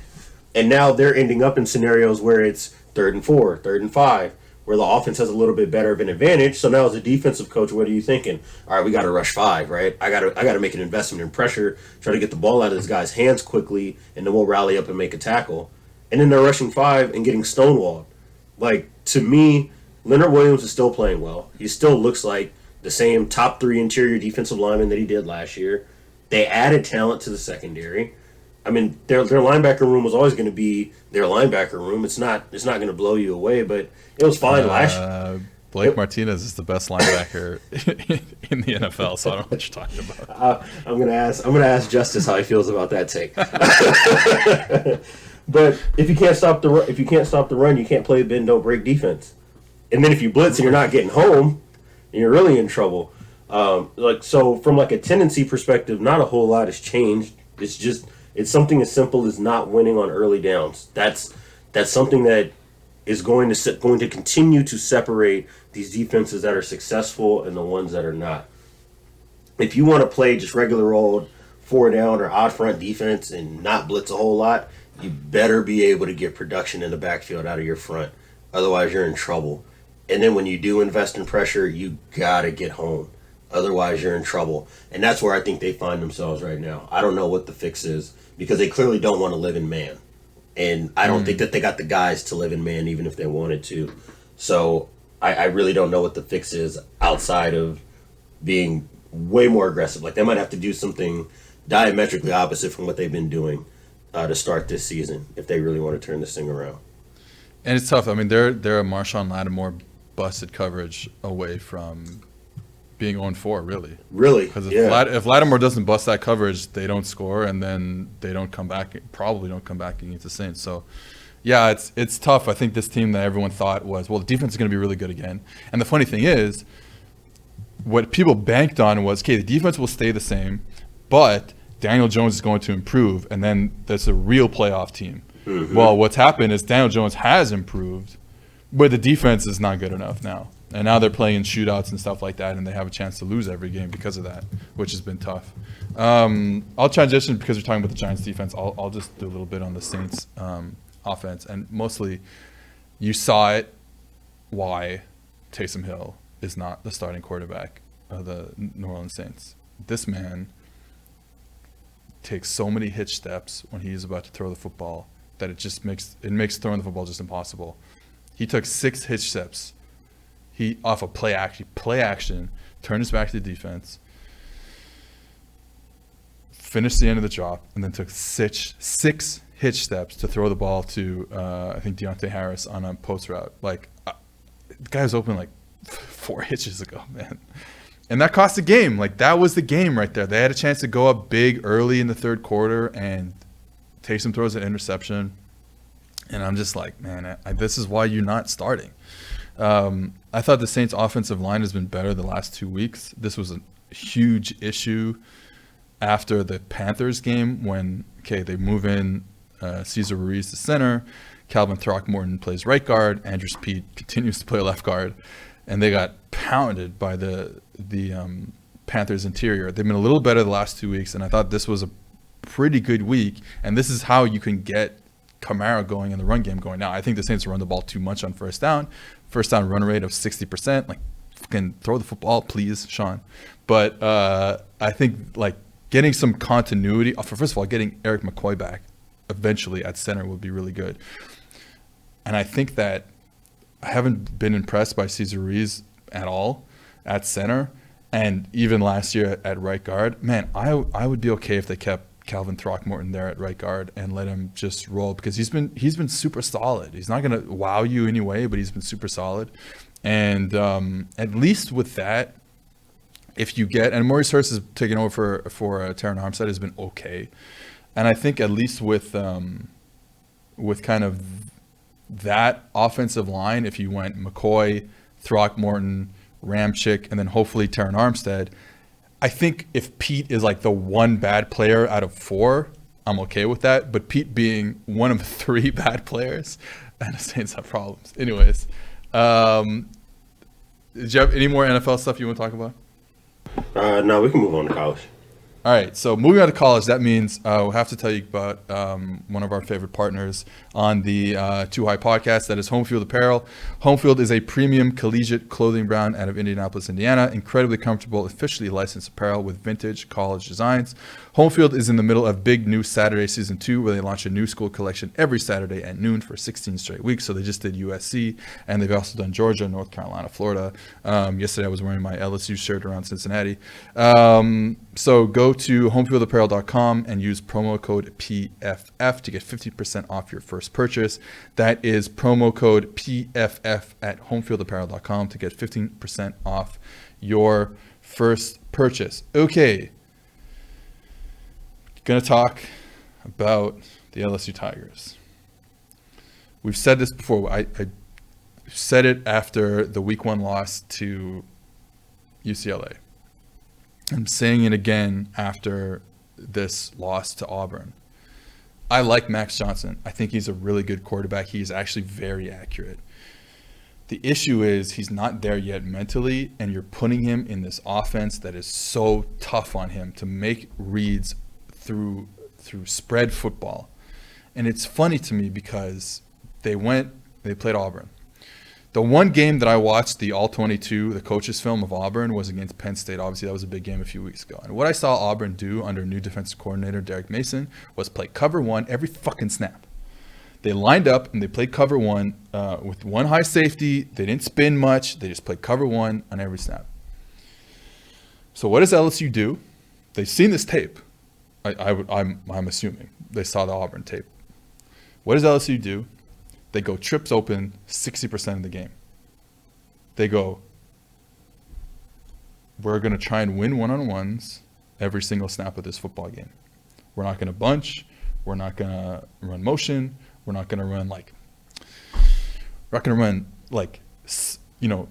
And now they're ending up in scenarios where it's 3rd and 4, 3rd and 5, where the offense has a little bit better of an advantage. So now, as a defensive coach, what are you thinking? All right, we got to rush 5, right? I got to make an investment in pressure, try to get the ball out of this guy's hands quickly, and then we'll rally up and make a tackle. And then they're rushing 5 and getting stonewalled. Like, to me, Leonard Williams is still playing well. He still looks like the same top 3 interior defensive lineman that he did last year. They added talent to the secondary. I mean, their linebacker room was always going to be their linebacker room. It's not going to blow you away, but it was fine last year. Blake Martinez is the best linebacker in the NFL, so I don't know what you're talking about. I'm gonna ask Justice how he feels about that take. But if you can't stop the run, you can't play bend don't break defense. And then if you blitz and you're not getting home, you're really in trouble. So from like a tendency perspective, not a whole lot has changed. It's something as simple as not winning on early downs. That's something that is going to continue to separate these defenses that are successful and the ones that are not. If you want to play just regular old 4 down or odd front defense and not blitz a whole lot, you better be able to get production in the backfield out of your front. Otherwise, you're in trouble. And then when you do invest in pressure, you got to get home. Otherwise, you're in trouble. And that's where I think they find themselves right now. I don't know what the fix is because they clearly don't want to live in man. And I don't think that they got the guys to live in man even if they wanted to. So I really don't know what the fix is outside of being way more aggressive. Like, they might have to do something diametrically opposite from what they've been doing to start this season if they really want to turn this thing around. And it's tough. I mean, they're a Marshawn Lattimore busted coverage away from being 0-4, really. Really? Because if Lattimore doesn't bust that coverage, they don't score, and then they don't come back. Probably don't come back against the Saints. So, yeah, it's tough. I think this team that everyone thought was, well, the defense is going to be really good again. And the funny thing is, what people banked on was, okay, the defense will stay the same, but Daniel Jones is going to improve, and then that's a real playoff team. Mm-hmm. Well, what's happened is Daniel Jones has improved, but the defense is not good enough now. And now they're playing in shootouts and stuff like that, and they have a chance to lose every game because of that, which has been tough. I'll transition because we're talking about the Giants defense. I'll just do a little bit on the Saints offense. And mostly you saw it why Taysom Hill is not the starting quarterback of the New Orleans Saints. This man takes so many hitch steps when he's about to throw the football that it makes throwing the football just impossible. He took 6 hitch steps. He off a play action, turned his back to the defense, finished the end of the drop, and then took 6 hitch steps to throw the ball to I think Deontay Harris on a post route. Like, the guy was open like 4 hitches ago, man. And that cost the game. Like, that was the game right there. They had a chance to go up big early in the third quarter, and Taysom throws an interception. And I'm just like, man, this is why you're not starting. I thought the Saints' offensive line has been better the last 2 weeks. This was a huge issue after the Panthers game when, they move in Cesar Ruiz to center, Calvin Throckmorton plays right guard, Andrew Speed continues to play left guard, and they got pounded by the Panthers interior. They've been a little better the last 2 weeks, and I thought this was a pretty good week, and this is how you can get Kamara going and the run game going. Now, I think the Saints run the ball too much on first down. First down run rate of 60%. Like, fucking throw the football, please, Sean. But I think, like, getting some continuity. First of all, getting Eric McCoy back eventually at center would be really good. And I think that I haven't been impressed by Cesar Ruiz at all at center. And even last year at right guard, man, I would be okay if they kept Calvin Throckmorton there at right guard and let him just roll, because he's been super solid. He's not going to wow you anyway, but he's been super solid. And at least with that, if you get, and Maurice Hurst is taking over for Terran Armstead, has been okay. And I think at least with kind of that offensive line, if you went McCoy, Throckmorton, Ramchick, and then hopefully Terran Armstead, I think if Pete is like the one bad player out of 4, I'm okay with that. But Pete being one of 3 bad players, and the Saints have problems. Anyways, did you have any more NFL stuff you want to talk about? No, we can move on to college. All right, so moving on to college, that means we'll have to tell you about one of our favorite partners on the Too High podcast. That is Home Field Apparel. Home Field is a premium collegiate clothing brand out of Indianapolis, Indiana. Incredibly comfortable, officially licensed apparel with vintage college designs. Home Field is in the middle of big new Saturday season 2, where they launch a new school collection every Saturday at noon for 16 straight weeks. So they just did USC, and they've also done Georgia, North Carolina, Florida. Yesterday I was wearing my LSU shirt around Cincinnati. So go to homefieldapparel.com and use promo code PFF to get 50% off your first purchase. That is promo code PFF at homefieldapparel.com to get 15% off your first purchase. Okay. Going to talk about the LSU Tigers. We've said this before. I said it after the week 1 loss to UCLA. I'm saying it again after this loss to Auburn. I like Max Johnson. I think he's a really good quarterback. He's actually very accurate. The issue is he's not there yet mentally, and you're putting him in this offense that is so tough on him to make reads through spread football. And it's funny to me because they played Auburn. The one game that I watched, the All-22, the coaches film of Auburn, was against Penn State. Obviously, that was a big game a few weeks ago. And what I saw Auburn do under new defensive coordinator Derek Mason was play cover 1 every fucking snap. They lined up and they played cover 1 with 1 high safety. They didn't spin much. They just played cover 1 on every snap. So what does LSU do? They've seen this tape. I'm assuming they saw the Auburn tape. What does LSU do? They go trips open 60% of the game. They go, we're going to try and win one-on-ones every single snap of this football game. We're not going to bunch. We're not going to run motion. We're not going to run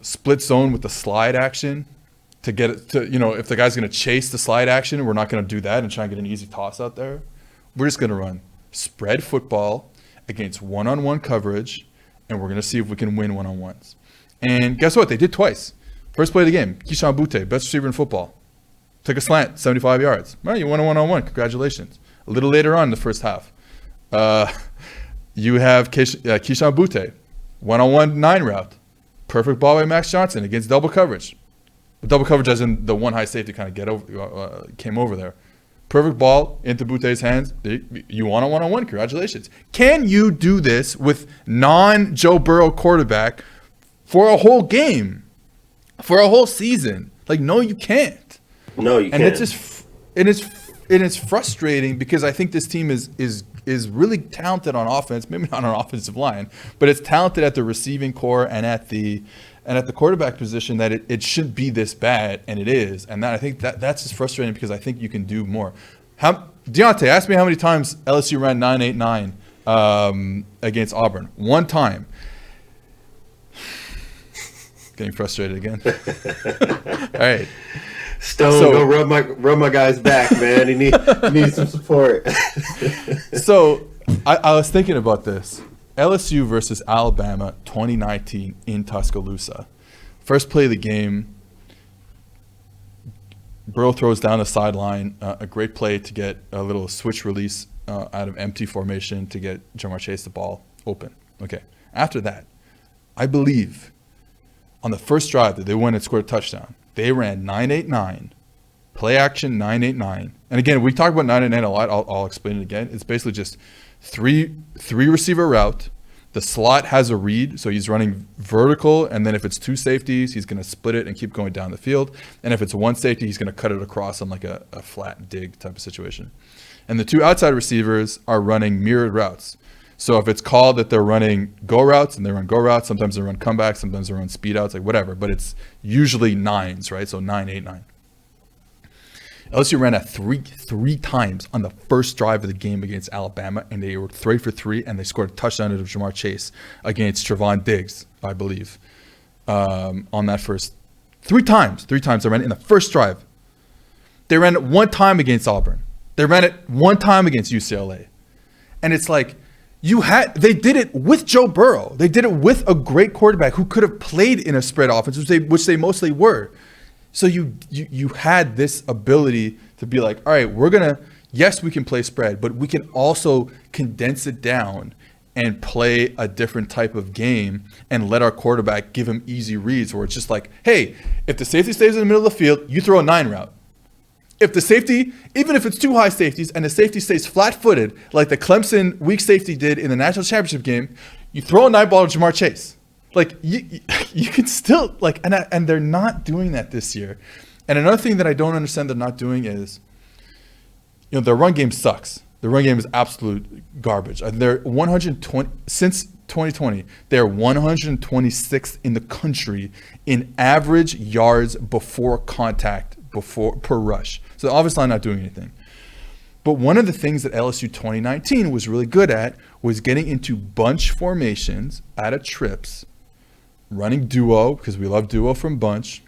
split zone with the slide action to get it to, if the guy's going to chase the slide action, we're not going to do that and try and get an easy toss out there. We're just going to run spread football against one-on-one coverage, and we're going to see if we can win one-on-ones. And guess what? They did twice. First play of the game, Keyshawn Butte, best receiver in football. Took a slant, 75 yards. Well, you won a one-on-one. Congratulations. A little later on in the first half, you have Keyshawn Butte, one-on-one 9 route. Perfect ball by Max Johnson against double coverage. Double coverage as in the one high safety kind of came over there. Perfect ball into Butte's hands. You won a one-on-one. Congratulations. Can you do this with non-Joe Burrow quarterback for a whole game, for a whole season? No, you can't. No, you can't. And it's frustrating because I think this team is really talented on offense, maybe not on offensive line, but it's talented at the receiving core and at the quarterback position that it shouldn't be this bad, and it is. And I think that's just frustrating because I think you can do more. Deontay, ask me how many times LSU ran 9-8-9 against Auburn. 1 time. Getting frustrated again. All right. Stone, go rub my guy's back, man. He needs some support. So I was thinking about this. LSU versus Alabama 2019 in Tuscaloosa. First play of the game, Burrow throws down the sideline, a great play to get a little switch release out of empty formation to get Jamar Chase the ball open. Okay. After that, I believe on the first drive that they went and scored a touchdown, they ran 9-8-9, play action 9-8-9. And again, we talk about 9-8-9 a lot. I'll explain it again. It's basically just three receiver route. The slot has a read, so he's running vertical, and then if it's 2 safeties, he's going to split it and keep going down the field. And if it's 1 safety, he's going to cut it across on like a flat dig type of situation. And the 2 outside receivers are running mirrored routes. So if it's called that they're running go routes, and they run go routes, sometimes they run comebacks, sometimes they run speed outs, like whatever, but it's usually 9s, right? So 9-8-9. LSU ran at three times on the first drive of the game against Alabama, and they were 3 for 3, and they scored a touchdown out of Jamar Chase against Trevon Diggs, I believe, on that first. 3 times they ran in the first drive. They ran it one time against Auburn. They ran it one time against UCLA. And it's like, they did it with Joe Burrow. They did it with a great quarterback who could have played in a spread offense, which they mostly were. So you had this ability to be like, all right, yes, we can play spread, but we can also condense it down and play a different type of game and let our quarterback give him easy reads where it's just like, hey, if the safety stays in the middle of the field, you throw a 9 route. If the safety, even if it's 2 high safeties and the safety stays flat-footed, like the Clemson weak safety did in the national championship game, you throw a 9 ball to Jamar Chase. Like you can still like, and they're not doing that this year. And another thing that I don't understand they're not doing is, their run game sucks. The run game is absolute garbage. They're 120 since 2020. They're 126th in the country in average yards before contact per rush. So the offensive line not doing anything. But one of the things that LSU 2019 was really good at was getting into bunch formations out of trips, running duo, because we love duo from bunch,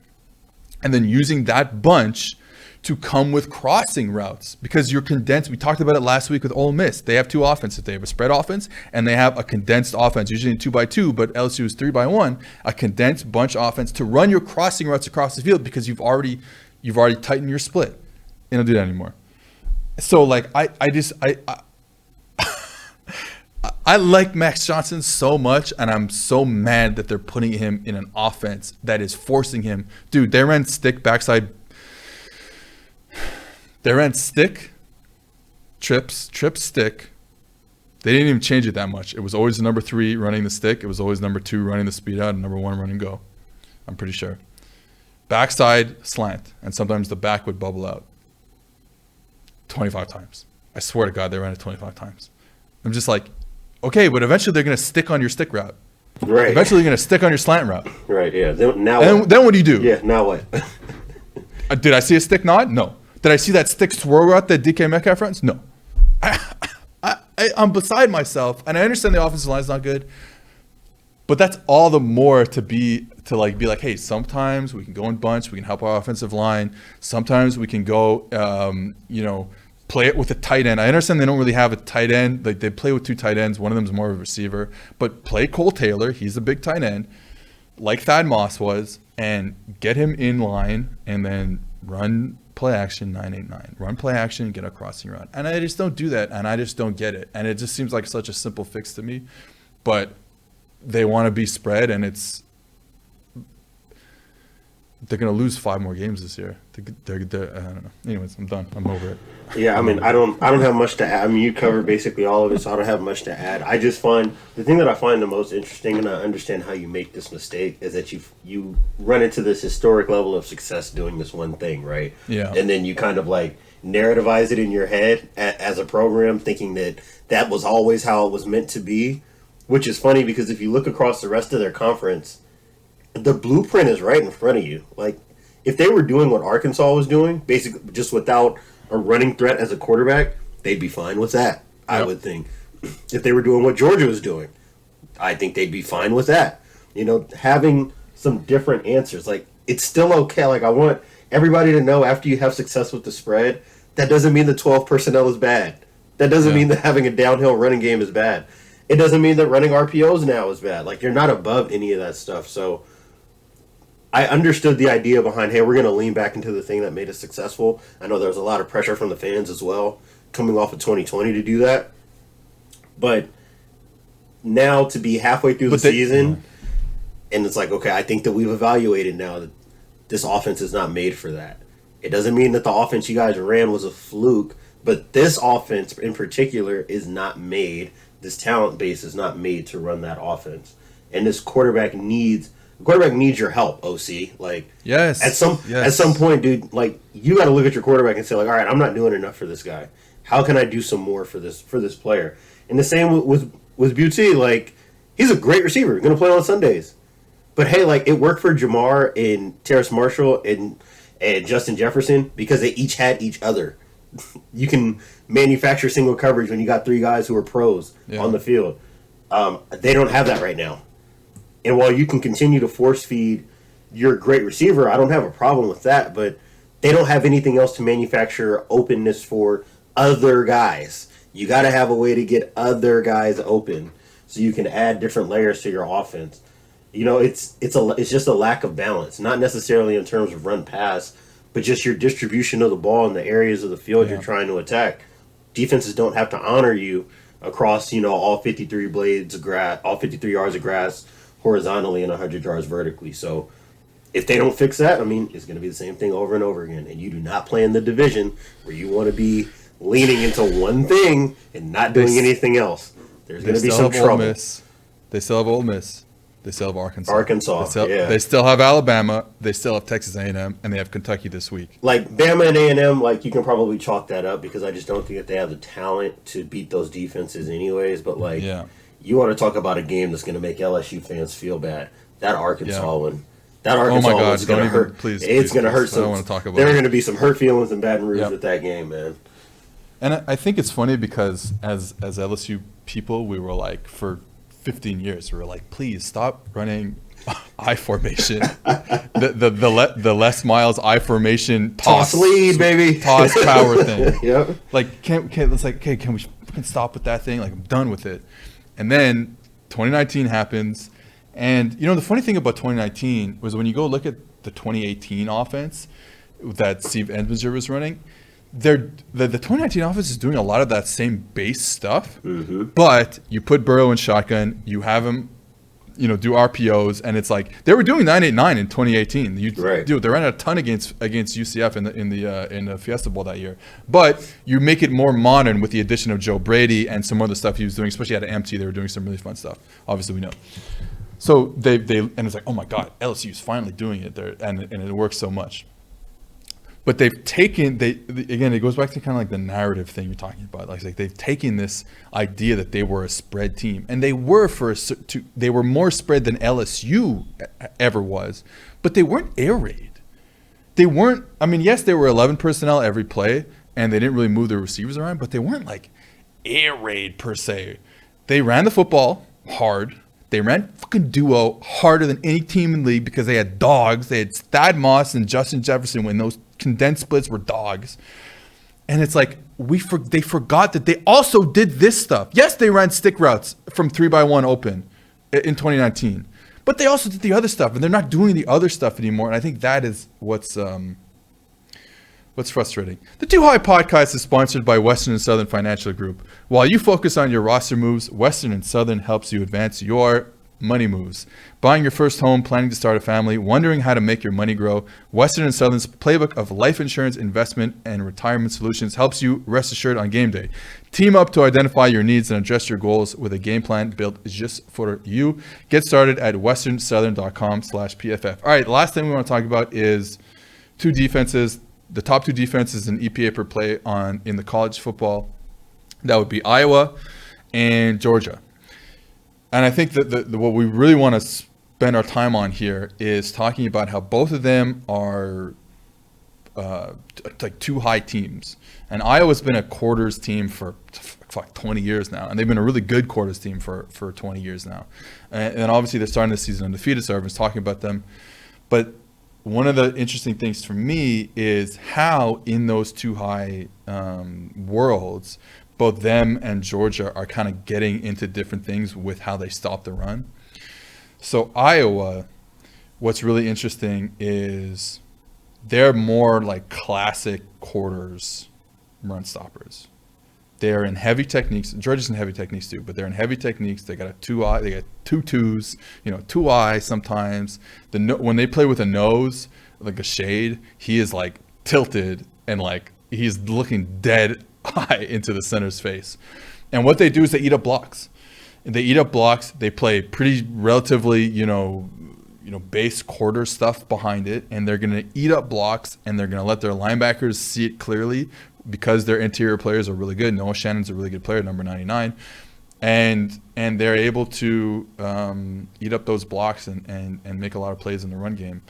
and then using that bunch to come with crossing routes because you're condensed. We talked about it last week with Ole Miss. They have 2 offenses. They have a spread offense and they have a condensed offense, usually in 2x2, but LSU is 3x1, a condensed bunch offense to run your crossing routes across the field because you've already tightened your split. They don't do that anymore. So like I like Max Johnson so much, and I'm so mad that they're putting him in an offense that is forcing him. Dude, they ran stick backside. They ran stick, trips, stick. They didn't even change it that much. It was always number 3 running the stick. It was always number 2 running the speed out and number 1 running go. I'm pretty sure. Backside slant, and sometimes the back would bubble out. 25 times. I swear to God, they ran it 25 times. I'm just like, okay, but eventually they're going to stick on your stick route. Right. Eventually you're going to stick on your slant route. Right, yeah. Then what do you do? Yeah, now what? Did I see a stick nod? No. Did I see that stick swirl route that DK Metcalf runs? No. I'm beside myself, and I understand the offensive line is not good, but that's all the more to be like, hey, sometimes we can go in bunch, we can help our offensive line. Sometimes we can go, play it with a tight end. I understand they don't really have a tight end. Like they play with 2 tight ends. One of them is more of a receiver, but play Cole Taylor. He's a big tight end, like Thad Moss was, and get him in line, and then run play action 989. Run play action, get a crossing route. And I just don't do that, and I just don't get it. And it just seems like such a simple fix to me. But they want to be spread, and they're going to lose 5 more games this year. They're I don't know. Anyways, I'm done. I'm over it. Yeah, I mean, I don't have much to add. I mean, you covered basically all of it, so I don't have much to add. I just find the thing that I find the most interesting, and I understand how you make this mistake, is that you run into this historic level of success doing this one thing, right? Yeah. And then you kind of like narrativize it in your head as a program, thinking that was always how it was meant to be, which is funny because if you look across the rest of their conference, the blueprint is right in front of you. Like, if they were doing what Arkansas was doing, basically just without a running threat as a quarterback, they'd be fine with that, yep. I would think. If they were doing what Georgia was doing, I think they'd be fine with that. Having some different answers. Like, it's still okay. Like, I want everybody to know after you have success with the spread, that doesn't mean the 12 personnel is bad. That doesn't mean that having a downhill running game is bad. It doesn't mean that running RPOs now is bad. Like, you're not above any of that stuff. So I understood the idea behind, hey, we're going to lean back into the thing that made us successful. I know there was a lot of pressure from the fans as well, coming off of 2020 to do that. But now to be halfway through the season, and it's like, okay, I think that we've evaluated now that this offense is not made for that. It doesn't mean that the offense you guys ran was a fluke, but this offense in particular is not made, this talent base is not made to run that offense. And this quarterback needs your help, OC. Like, yes, at some point, dude, like, you got to look at your quarterback and say, like, all right, I'm not doing enough for this guy. How can I do some more for this player? And the same with Butte. Like, he's a great receiver, going to play on Sundays. But hey, like, it worked for Jamar and Terrace Marshall and Justin Jefferson because they each had each other. You can manufacture single coverage when you got 3 guys who are pros on the field. They don't have that right now. And while you can continue to force feed your great receiver, I don't have a problem with that. But they don't have anything else to manufacture openness for other guys. You got to have a way to get other guys open so you can add different layers to your offense. You know, it's just a lack of balance, not necessarily in terms of run pass, but just your distribution of the ball in the areas of the field you're trying to attack. Defenses don't have to honor you across, all 53 blades of grass, all 53 yards of grass horizontally and 100 yards vertically. So if they don't fix that, I mean, it's going to be the same thing over and over again. And you do not play in the division where you want to be leaning into one thing and not doing anything else. There's going to be some trouble. They still have Ole Miss. They still have Arkansas. They still have Alabama. They still have Texas A&M, and they have Kentucky this week. Like Bama and A&M, like you can probably chalk that up because I just don't think that they have the talent to beat those defenses anyways. But you want to talk about a game that's going to make LSU fans feel bad. That Arkansas one. That Arkansas one's going to hurt. It's going to hurt some. I don't want to talk about there are going to be some hurt feelings in Baton Rouge with that game, man. And I think it's funny because as LSU people, we were like, for 15 years, we were like, please stop running I formation. the Les Miles I formation toss lead, baby. Toss power thing. Yep. Like, it's like, okay, can we stop with that thing? Like, I'm done with it. And then 2019 happens. And, the funny thing about 2019 was when you go look at the 2018 offense that Steve Ensminger was running, the 2019 offense is doing a lot of that same base stuff, but you put Burrow in shotgun, you have him, do RPOs, and it's like they were doing 9-8-9 in 2018. They ran a ton against UCF in the Fiesta Bowl that year, but you make it more modern with the addition of Joe Brady and some other stuff he was doing, especially at empty. They were doing some really fun stuff. Obviously, we know. So they and it's like, oh my God, LSU is finally doing it there, and it works so much. But they've taken, again, it goes back to kind of like the narrative thing you're talking about. Like they've taken this idea that they were a spread team, and they were they were more spread than LSU ever was, but they weren't air raid. They weren't. I mean, yes, they were 11 personnel every play, and they didn't really move their receivers around, but they weren't like air raid per se. They ran the football hard. They ran fucking duo harder than any team in the league because they had dogs. They had Thad Moss and Justin Jefferson when those condensed splits were dogs. And it's like they forgot that they also did this stuff. Yes, they ran stick routes from 3x1 open in 2019. But they also did the other stuff, and they're not doing the other stuff anymore. And I think that is what's frustrating. The Too High podcast is sponsored by Western and Southern Financial Group. While you focus on your roster moves, Western and Southern helps you advance your money moves. Buying your first home, planning to start a family, wondering how to make your money grow, Western and Southern's playbook of life insurance, investment, and retirement solutions helps you rest assured on game day. Team up to identify your needs and address your goals with a game plan built just for you. Get started at westernsouthern.com/PFF. All right, the last thing we want to talk about is two defenses. The top two defenses in EPA per play in the college football. That would be Iowa and Georgia. And I think that what we really want to spend our time on here is talking about how both of them are like two high teams. And Iowa's been a quarters team for 20 years now. And they've been a really good quarters team for 20 years now. And obviously they're starting the season undefeated, so everyone's talking about them. But one of the interesting things for me is how in those two high worlds, both them and Georgia are kind of getting into different things with how they stop the run. So Iowa, what's really interesting is they're more like classic quarters run stoppers. They're in heavy techniques. Georgia's in heavy techniques too, but they're in heavy techniques. They got a 2-eye, they got 2 twos, 2-eye sometimes. When they play with a nose, like a shade, he is like tilted and like he's looking dead eye into the center's face. And what they do is they eat up blocks. They play pretty relatively, base quarter stuff behind it, and they're going to eat up blocks, and they're going to let their linebackers see it clearly because their interior players are really good. Noah Shannon's a really good player, number 99. And they're able to eat up those blocks and make a lot of plays in the run game.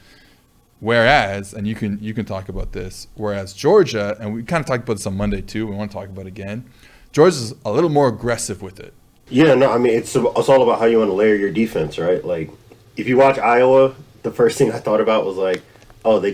Whereas, and you can talk about this, whereas Georgia, and we kind of talked about this on Monday too, we want to talk about it again, Georgia's a little more aggressive with it. Yeah, no, I mean, it's all about how you want to layer your defense, right? Like, if you watch Iowa, the first thing I thought about was like, oh, they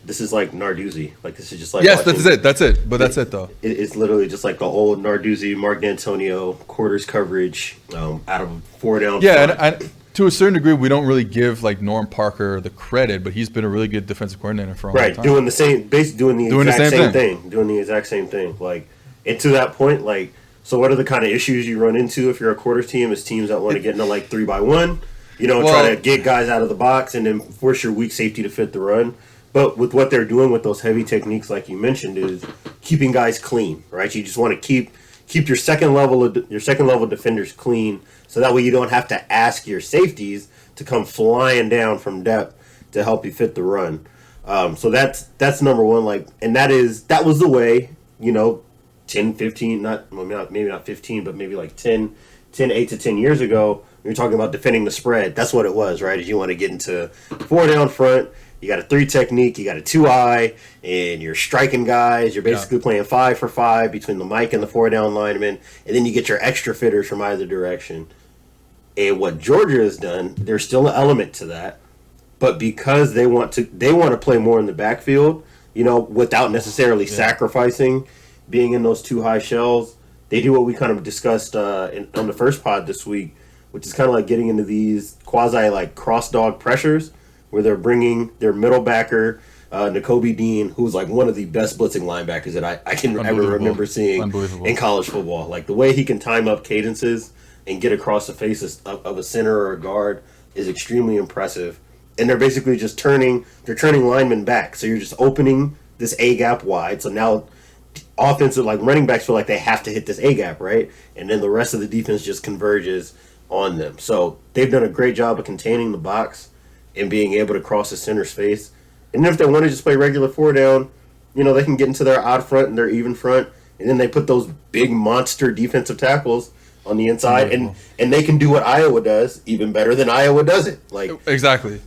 This is like Narduzzi. Like this is just like Yes, that's it. That's it. But that's it though. It's literally just like the old Narduzzi, Mark D'Antonio quarters coverage out of 4 down. Yeah, and to a certain degree, we don't really give like Norm Parker the credit, but he's been a really good defensive coordinator for a long time. Doing the same, basically doing the exact same thing. Doing the exact same thing. Like, and to that point, like, so what are the kind of issues you run into if you're a quarters team? Is teams that want to get into like 3-by-1, try to get guys out of the box and then force your weak safety to fit the run. But with what they're doing with those heavy techniques, like you mentioned, is keeping guys clean, right? You just want to keep your second level defenders clean, so that way you don't have to ask your safeties to come flying down from depth to help you fit the run. So that's number one. Like, and that was the way, 10, 15, maybe not 15, but maybe like 8 to 10 years ago, when you're talking about defending the spread. That's what it was, right? Is you want to get into 4 down front. You got a 3 technique, you got a 2-eye, and you're striking guys. You're basically playing 5 for 5 between the Mike and the 4 down lineman, and then you get your extra fitters from either direction. And what Georgia has done, there's still an element to that, but because they want to play more in the backfield, without necessarily sacrificing being in those 2 high shells, they do what we kind of discussed on the first pod this week, which is kind of like getting into these quasi like cross dog pressures, where they're bringing their middle backer, Nakobe Dean, who's like one of the best blitzing linebackers that I can ever remember seeing in college football. Like the way he can time up cadences and get across the face of a center or a guard is extremely impressive. And they're basically just turning linemen back. So you're just opening this A gap wide. So now offensive, like running backs, feel like they have to hit this A gap, right? And then the rest of the defense just converges on them. So they've done a great job of containing the box and being able to cross the center's face. And then if they want to just play regular 4 down, they can get into their odd front and their even front, and then they put those big monster defensive tackles on the inside, and they can do what Iowa does even better than Iowa does it. Like exactly.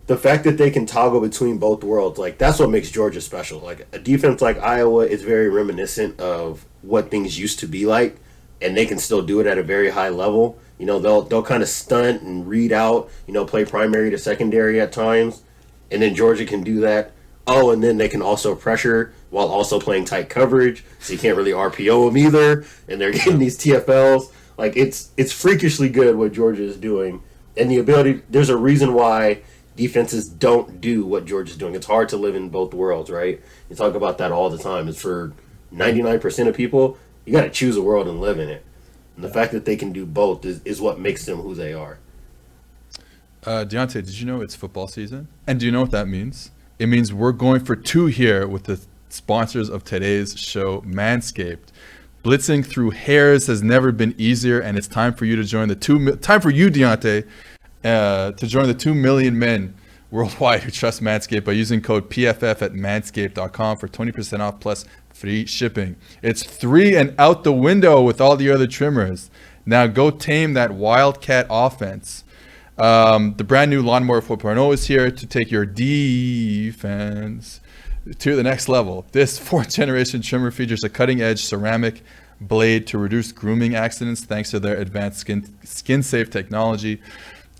The fact that they can toggle between both worlds, like that's what makes Georgia special. Like a defense like Iowa is very reminiscent of what things used to be like, and they can still do it at a very high level. They'll kind of stunt and read out, play primary to secondary at times, and then Georgia can do that. Oh, and then they can also pressure while also playing tight coverage, so you can't really RPO them either, and they're getting these TFLs. Like, it's freakishly good what Georgia is doing, and the ability, there's a reason why defenses don't do what Georgia's doing. It's hard to live in both worlds, right? You talk about that all the time. It's for 99% of people, you got to choose a world and live in it. And the fact that they can do both is what makes them who they are. Deontay, did you know it's football season? And do you know what that means? It means we're going for 2 here with the sponsors of today's show, Manscaped. Blitzing through hairs has never been easier, and it's time for you to join Deontay, to join the 2 million men worldwide who trust Manscaped by using code PFF at manscaped.com for 20% off plus free shipping. It's 3 and out the window with all the other trimmers. Now go tame that Wildcat offense. The brand new Lawnmower 4.0 is here to take your defense to the next level. This 4th generation trimmer features a cutting-edge ceramic blade to reduce grooming accidents thanks to their advanced skin-safe technology.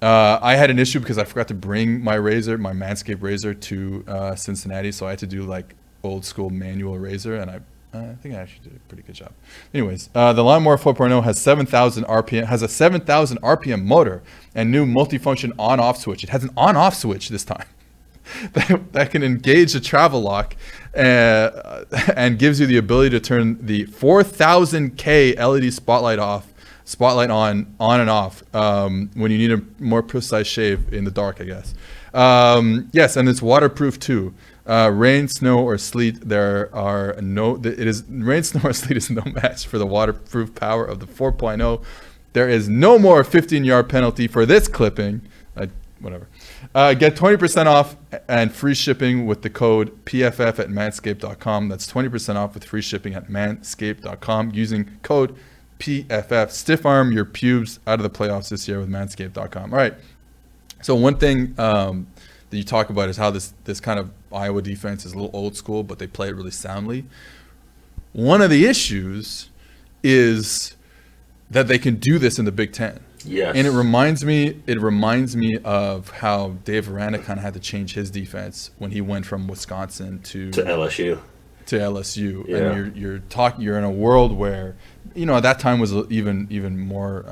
I had an issue because I forgot to bring my Manscaped razor to Cincinnati, so I had to do like old school manual razor, and I think I actually did a pretty good job. Anyways, the Lawnmower 4.0 has 7,000 RPM, has a 7,000 RPM motor and new multifunction on-off switch. It has an on-off switch this time that can engage the travel lock and gives you the ability to turn the 4,000K LED spotlight on and off when you need a more precise shave in the dark, I guess. Yes, and it's waterproof too. Rain, snow, or sleet, rain, snow, or sleet is no match for the waterproof power of the 4.0. There is no more 15-yard penalty for this clipping. Whatever. Get 20% off and free shipping with the code PFF at manscaped.com. That's 20% off with free shipping at manscaped.com using code PFF. Stiff arm your pubes out of the playoffs this year with manscaped.com. All right. So one thing that you talk about is how this kind of Iowa defense is a little old school, but they play it really soundly. One of the issues is that they can do this in the Big Ten. Yes. And it reminds me of how Dave Aranda kind of had to change his defense when he went from Wisconsin to LSU. Yeah. Yeah. And you're in a world where, at that time was even more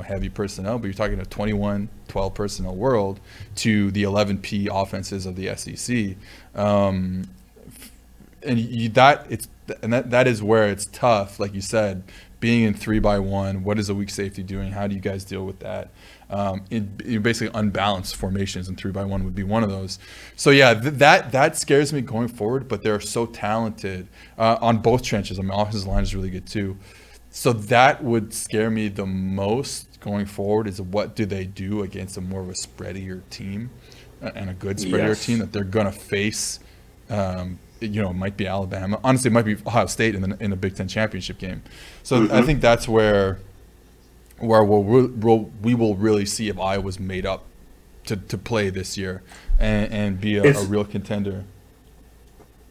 heavy personnel, but you're talking a 21-12 personnel world to the 11P offenses of the SEC. That is where it's tough, like you said, being in 3-by-1. What is a weak safety doing? How do you guys deal with that? You're basically unbalanced formations, and 3-by-1 would be one of those. So yeah, that scares me going forward. But they're so talented on both trenches. I mean, offensive line is really good too. So that would scare me the most going forward. Is what do they do against a more of a spreadier team and a good spreadier team that they're gonna face? It might be Alabama. Honestly, it might be Ohio State in the Big Ten championship game. So I think that's where we will really see if Iowa's made up to play this year and be a real contender.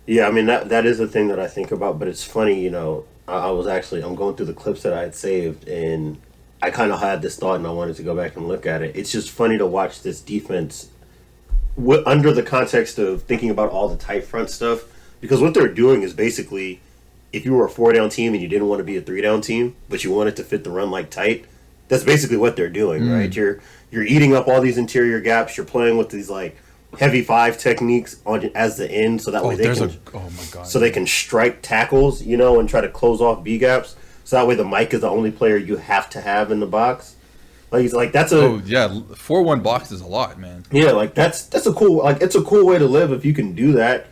Yeah, I mean that is a thing that I think about, but it's funny, I'm going through the clips that I had saved, and I kind of had this thought, and I wanted to go back and look at it. It's just funny to watch this defense under the context of thinking about all the tight front stuff, because what they're doing is basically, if you were a 4-down team and you didn't want to be a 3-down team, but you wanted to fit the run like tight, that's basically what they're doing, right? You're eating up all these interior gaps. You're playing with these like heavy 5 techniques as the end, so that way they can strike tackles, and try to close off B gaps. So that way the Mike is the only player you have to have in the box. That's a 4-1 box is a lot, man. Yeah, that's a cool it's a cool way to live if you can do that.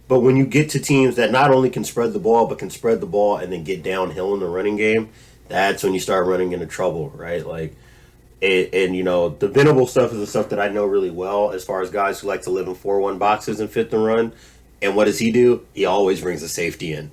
But when you get to teams that not only can spread the ball but can spread the ball and then get downhill in the running game, that's when you start running into trouble, right? The Venable stuff is the stuff that I know really well as far as guys who like to live in 4-1 boxes and fit the run. And what does he do? He always brings a safety in.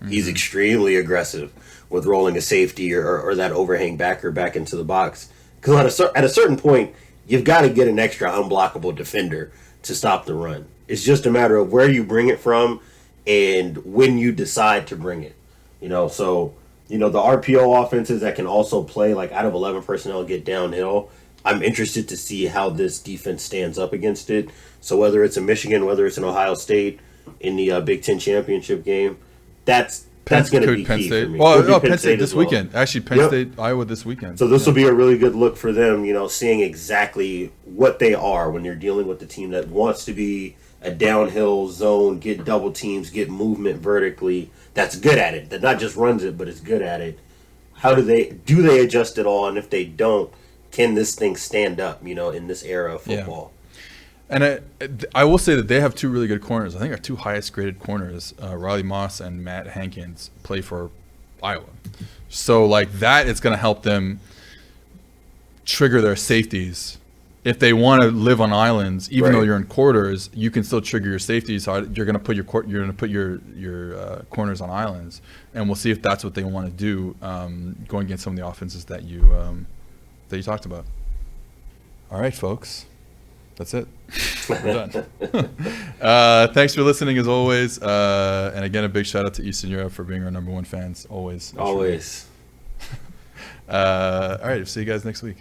He's extremely aggressive with rolling a safety or that overhang backer back into the box. Because at a certain point, you've got to get an extra unblockable defender to stop the run. It's just a matter of where you bring it from and when you decide to bring it. So the RPO offenses that can also play out of 11 personnel get downhill. I'm interested to see how this defense stands up against it. So whether it's in Michigan, whether it's in Ohio State in the Big Ten championship game, that's going to be Penn key State. for me. Well, Penn State this weekend. Actually, Penn State, Iowa this weekend. So this will be a really good look for them, seeing exactly what they are when you're dealing with the team that wants to be a downhill zone, get double teams, get movement vertically, that's good at it, that not just runs it, but is good at it. How do they adjust it all? And if they don't, can this thing stand up, in this era of football? And I will say that they have 2 really good corners. I think our 2 highest graded corners, Riley Moss and Matt Hankins, play for Iowa. So that is going to help them trigger their safeties. If they want to live on islands, even though you're in quarters, you can still trigger your safeties. So you're going to put your corners on islands, and we'll see if that's what they want to do going against some of the offenses that you talked about. All right, folks. That's it. We're done. Thanks for listening as always. And again, a big shout out to Eastern Europe for being our #1 fans. Always. Always. All right. See you guys next week.